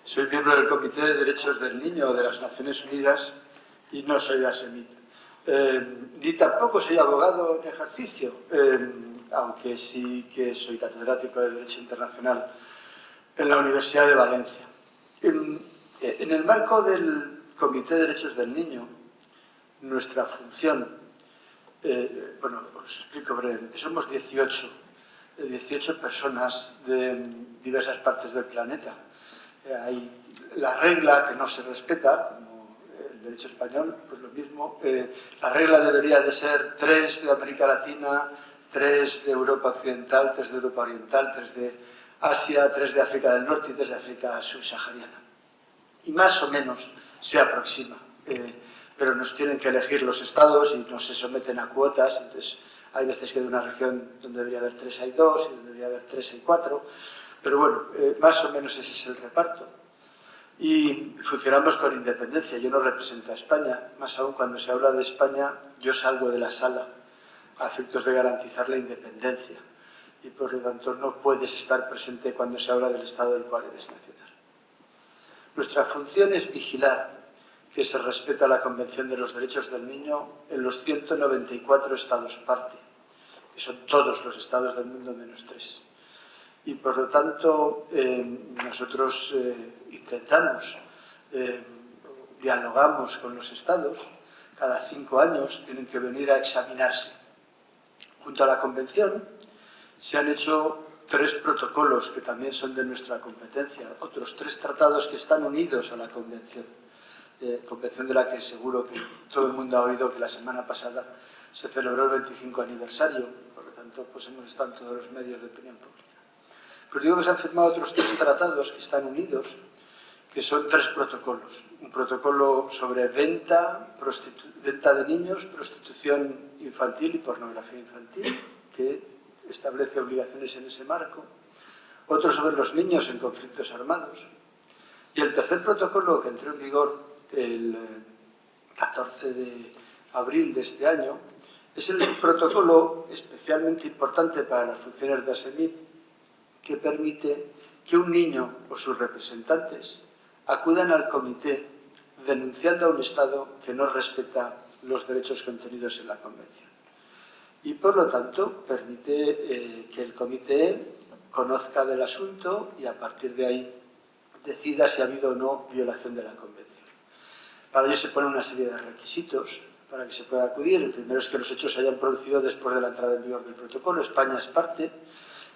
soy miembro del Comité de Derechos del Niño de las Naciones Unidas y no soy de ASEMIT. Ni tampoco soy abogado en ejercicio, aunque sí que soy catedrático de Derecho Internacional en la Universidad de Valencia. En el marco del Comité de Derechos del Niño, nuestra función, os explico brevemente, somos 18 personas de diversas partes del planeta. Hay la regla que no se respeta, como el derecho español, pues lo mismo. La regla debería de ser 3 de América Latina, 3 de Europa Occidental, 3 de Europa Oriental, 3 de Asia, 3 de África del Norte y 3 de África subsahariana. Y más o menos se aproxima, pero nos tienen que elegir los estados y no se someten a cuotas. Entonces, hay veces que de una región donde debería haber 3 hay 2 y donde debería haber 3 hay 4, pero bueno, más o menos ese es el reparto. Y funcionamos con independencia. Yo no represento a España, más aún cuando se habla de España, yo salgo de la sala a efectos de garantizar la independencia y por lo tanto no puedes estar presente cuando se habla del Estado del cual eres nacional. Nuestra función es vigilar que se respeta la Convención de los Derechos del Niño en los 194 estados parte, que son todos los estados del mundo menos 3. Y por lo tanto, nosotros intentamos, dialogamos con los estados, cada 5 años tienen que venir a examinarse. Junto a la Convención se han hecho 3 protocolos que también son de nuestra competencia, otros 3 tratados que están unidos a la Convención. Convención de la que seguro que todo el mundo ha oído que la semana pasada se celebró el 25 aniversario, por lo tanto pues hemos estado en todos los medios de opinión pública. Pues digo que se han firmado otros 3 tratados que están unidos, que son 3 protocolos. Un protocolo sobre venta de niños, prostitución infantil y pornografía infantil, que establece obligaciones en ese marco. Otro sobre los niños en conflictos armados. Y el tercer protocolo, que entró en vigor el 14 de abril de este año, es el protocolo especialmente importante para las funciones de ASEMIP, que permite que un niño o sus representantes acudan al comité denunciando a un Estado que no respeta los derechos contenidos en la Convención. Y, por lo tanto, permite que el comité conozca del asunto y, a partir de ahí, decida si ha habido o no violación de la Convención. Para ello se ponen una serie de requisitos para que se pueda acudir. El primero es que los hechos se hayan producido después de la entrada en vigor del protocolo. España es parte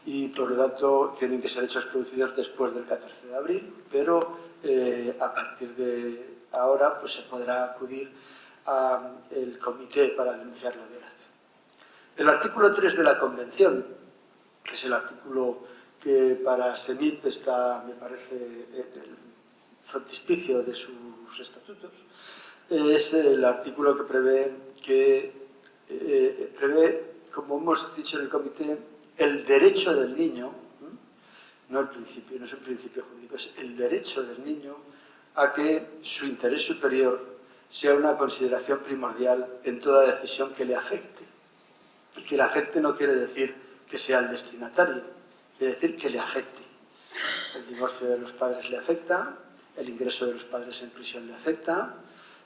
y, por lo tanto, tienen que ser hechos producidos después del 14 de abril, pero a partir de ahora pues, se podrá acudir al comité para denunciar la violación. El artículo 3 de la Convención, que es el artículo que para SEMIP está, me parece, en el frontispicio de sus estatutos, es el artículo que prevé, como hemos dicho en el comité, el derecho del niño, no el principio, no es un principio jurídico, es el derecho del niño a que su interés superior sea una consideración primordial en toda decisión que le afecte. Y que le afecte no quiere decir que sea el destinatario, quiere decir que le afecte. El divorcio de los padres le afecta, el ingreso de los padres en prisión le afecta,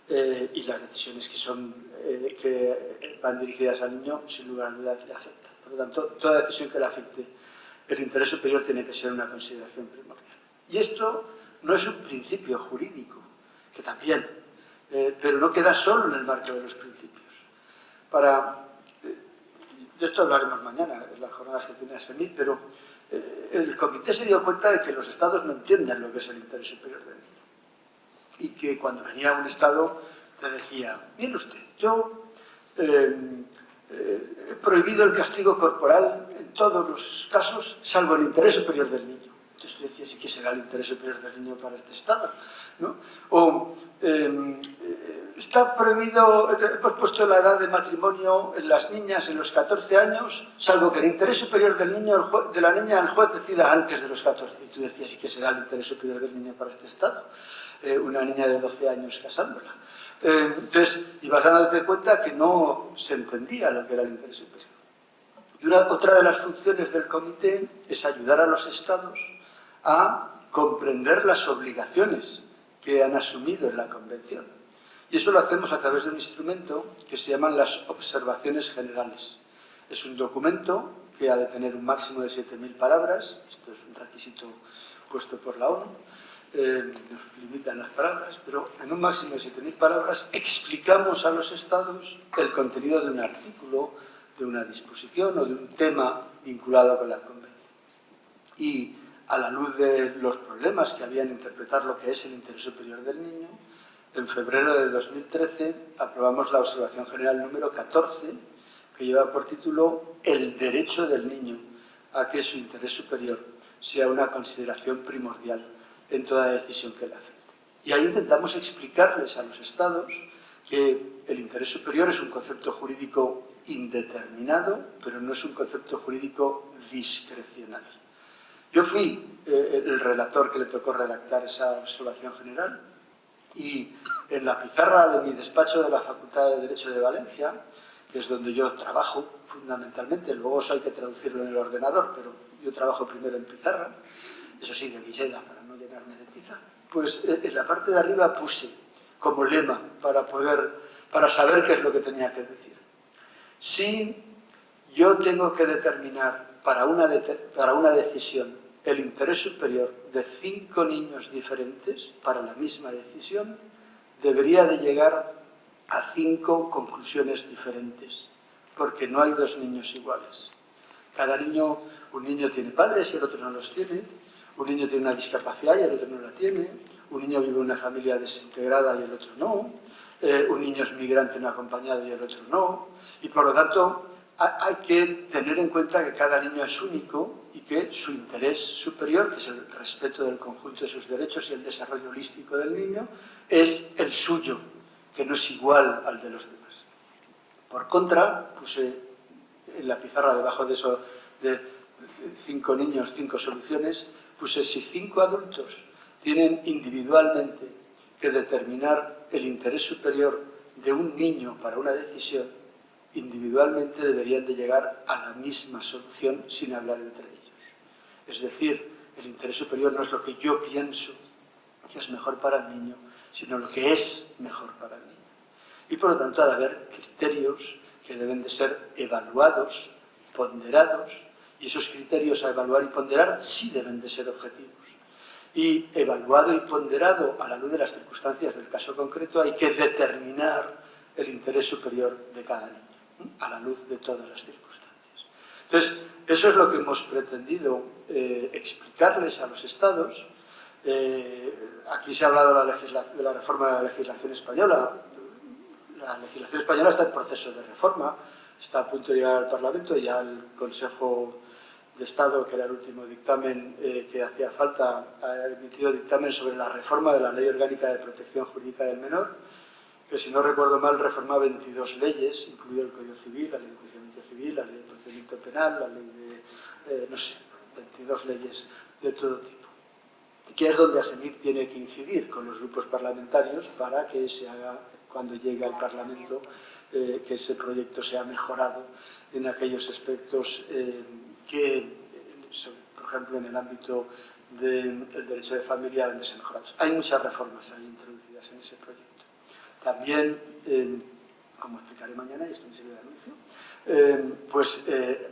y las decisiones que van dirigidas al niño, sin lugar a dudas, le afectan. Por lo tanto, toda decisión que le afecte el interés superior tiene que ser una consideración primordial. Y esto no es un principio jurídico, que también, pero no queda solo en el marco de los principios. De esto hablaremos mañana, en las jornadas que tiene ASEMIP, pero el comité se dio cuenta de que los Estados no entienden lo que es el interés superior del niño. Y que cuando venía un Estado te decía, mire usted, yo he prohibido el castigo corporal en todos los casos, salvo el interés superior del niño. Entonces tú decías, ¿y qué será el interés superior del niño para este Estado? ¿No? O está prohibido, hemos puesto la edad de matrimonio en las niñas en los 14 años, salvo que el interés superior del niño, de la niña, el juez decida antes de los 14. Y tú decías, ¿y qué será el interés superior del niño para este Estado? Una niña de 12 años casándola. Entonces, ibas dándote cuenta que no se entendía lo que era el interés superior. Y otra de las funciones del comité es ayudar a los Estados a comprender las obligaciones que han asumido en la Convención. Y eso lo hacemos a través de un instrumento que se llaman las observaciones generales. Es un documento que ha de tener un máximo de 7.000 palabras. Esto es un requisito puesto por la ONU. Nos limitan las palabras, pero en un máximo de 7.000 palabras explicamos a los Estados el contenido de un artículo, de una disposición o de un tema vinculado con la Convención. Y a la luz de los problemas que había en interpretar lo que es el interés superior del niño, en febrero de 2013 aprobamos la observación general número 14, que lleva por título El derecho del niño a que su interés superior sea una consideración primordial en toda decisión que le afecte. Y ahí intentamos explicarles a los Estados que el interés superior es un concepto jurídico indeterminado, pero no es un concepto jurídico discrecional. Yo fui el relator que le tocó redactar esa observación general y en la pizarra de mi despacho de la Facultad de Derecho de Valencia, que es donde yo trabajo fundamentalmente, luego eso hay que traducirlo en el ordenador, pero yo trabajo primero en pizarra, eso sí, de Vileda, para no llenarme de tiza, pues en la parte de arriba puse como lema para saber qué es lo que tenía que decir. Si yo tengo que determinar para una decisión el interés superior de 5 niños diferentes para la misma decisión, debería de llegar a 5 conclusiones diferentes, porque no hay 2 niños iguales. Cada niño, un niño tiene padres y el otro no los tiene, un niño tiene una discapacidad y el otro no la tiene, un niño vive en una familia desintegrada y el otro no, un niño es migrante no acompañado y el otro no, y por lo tanto hay que tener en cuenta que cada niño es único y que su interés superior, que es el respeto del conjunto de sus derechos y el desarrollo holístico del niño, es el suyo, que no es igual al de los demás. Por contra, puse en la pizarra debajo de eso de 5 niños, 5 soluciones, puse si 5 adultos tienen individualmente que determinar el interés superior de un niño para una decisión, individualmente deberían de llegar a la misma solución sin hablar entre ellos. Es decir, el interés superior no es lo que yo pienso que es mejor para el niño, sino lo que es mejor para el niño. Y por lo tanto ha de haber criterios que deben de ser evaluados, ponderados, y esos criterios a evaluar y ponderar sí deben de ser objetivos. Y evaluado y ponderado a la luz de las circunstancias del caso concreto, hay que determinar el interés superior de cada niño, a la luz de todas las circunstancias. Entonces, eso es lo que hemos pretendido explicarles a los Estados. Aquí se ha hablado de la reforma de la legislación española. La legislación española está en proceso de reforma, está a punto de llegar al Parlamento, y ya el Consejo de Estado, que era el último dictamen que hacía falta, ha emitido dictamen sobre la reforma de la Ley Orgánica de Protección Jurídica del Menor, que, si no recuerdo mal, reforma 22 leyes, incluido el Código Civil, la Ley de Enjuiciamiento Civil, la Ley de Procedimiento Penal, la Ley de, 22 leyes de todo tipo. Que es donde ASEMIP tiene que incidir con los grupos parlamentarios para que se haga, cuando llegue al Parlamento, que ese proyecto sea mejorado en aquellos aspectos que, por ejemplo, en el ámbito del derecho de familia deben ser mejorados. Hay muchas reformas ahí introducidas en ese proyecto. También, como explicaré mañana, y esto me sirve de anuncio,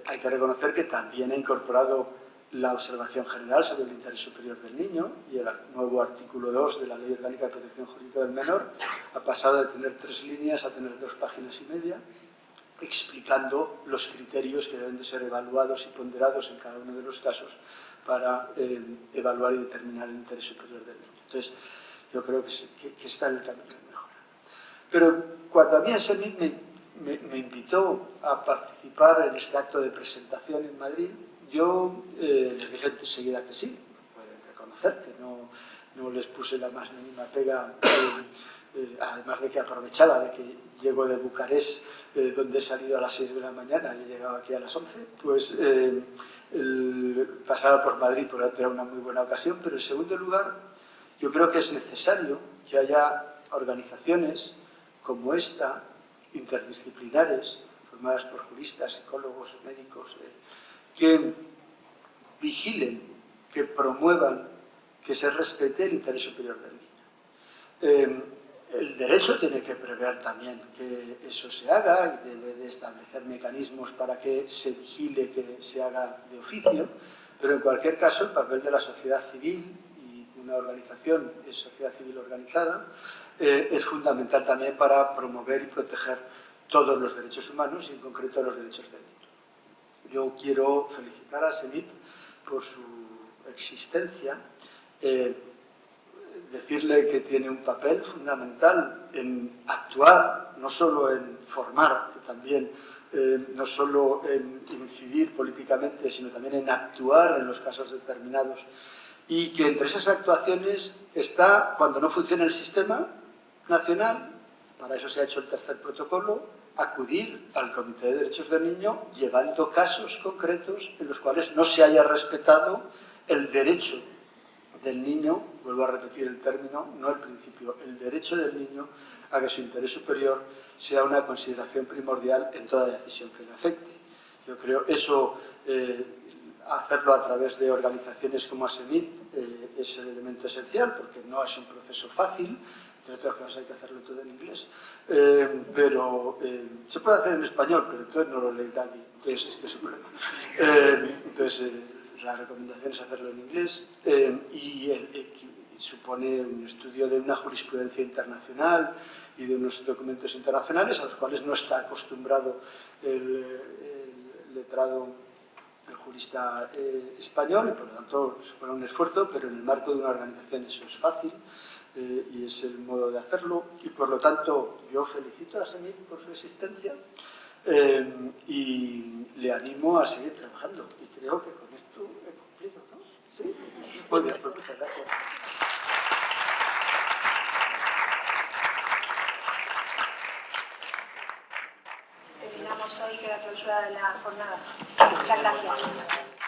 hay que reconocer que también ha incorporado la observación general sobre el interés superior del niño, y el nuevo artículo 2 de la Ley Orgánica de Protección Jurídica del Menor ha pasado de tener 3 líneas a tener 2 páginas y media, explicando los criterios que deben de ser evaluados y ponderados en cada uno de los casos para evaluar y determinar el interés superior del niño. Entonces, yo creo que está en el camino de mejora. Pero cuando a mí ASEMIP me invitó a participar en este acto de presentación en Madrid, yo les dije enseguida que sí. Pueden reconocer que no les puse la más mínima pega, además de que aprovechaba de que llego de Bucarest, donde he salido a las 6 de la mañana y he llegado aquí a las 11, pues pasaba por Madrid, por lo tanto era una muy buena ocasión. Pero en segundo lugar, yo creo que es necesario que haya organizaciones como esta, interdisciplinares, formadas por juristas, psicólogos, médicos, que vigilen, que promuevan, que se respete el interés superior del niño. El derecho tiene que prever también que eso se haga, y debe de establecer mecanismos para que se vigile, que se haga de oficio, pero en cualquier caso el papel de la sociedad civil, y una organización es sociedad civil organizada, es fundamental también para promover y proteger todos los derechos humanos, y en concreto los derechos del niño. Yo quiero felicitar a ASEMIP por su existencia, decirle que tiene un papel fundamental en actuar, no solo en formar, que también, no solo en incidir políticamente, sino también en actuar en los casos determinados, y que entre esas actuaciones está, cuando no funciona el sistema nacional, para eso se ha hecho el tercer protocolo, acudir al Comité de Derechos del Niño llevando casos concretos en los cuales no se haya respetado el derecho del niño, vuelvo a repetir el término, no el principio, el derecho del niño a que su interés superior sea una consideración primordial en toda decisión que le afecte. Yo creo eso, hacerlo a través de organizaciones como ASEMIP es el elemento esencial, porque no es un proceso fácil. Entre otras cosas hay que hacerlo todo en inglés, pero se puede hacer en español, pero entonces no lo lee nadie, entonces este es el problema. Entonces la recomendación es hacerlo en inglés, y supone un estudio de una jurisprudencia internacional y de unos documentos internacionales a los cuales no está acostumbrado el letrado, el jurista español, y por lo tanto supone un esfuerzo, pero en el marco de una organización eso es fácil. Y es el modo de hacerlo, y por lo tanto yo felicito a ASEMIP por su existencia, Y le animo a seguir trabajando. Y creo que con esto he cumplido, ¿no? ¿Sí? Muy bien, pues muchas gracias. Terminamos hoy que la clausura de la jornada. Muchas gracias.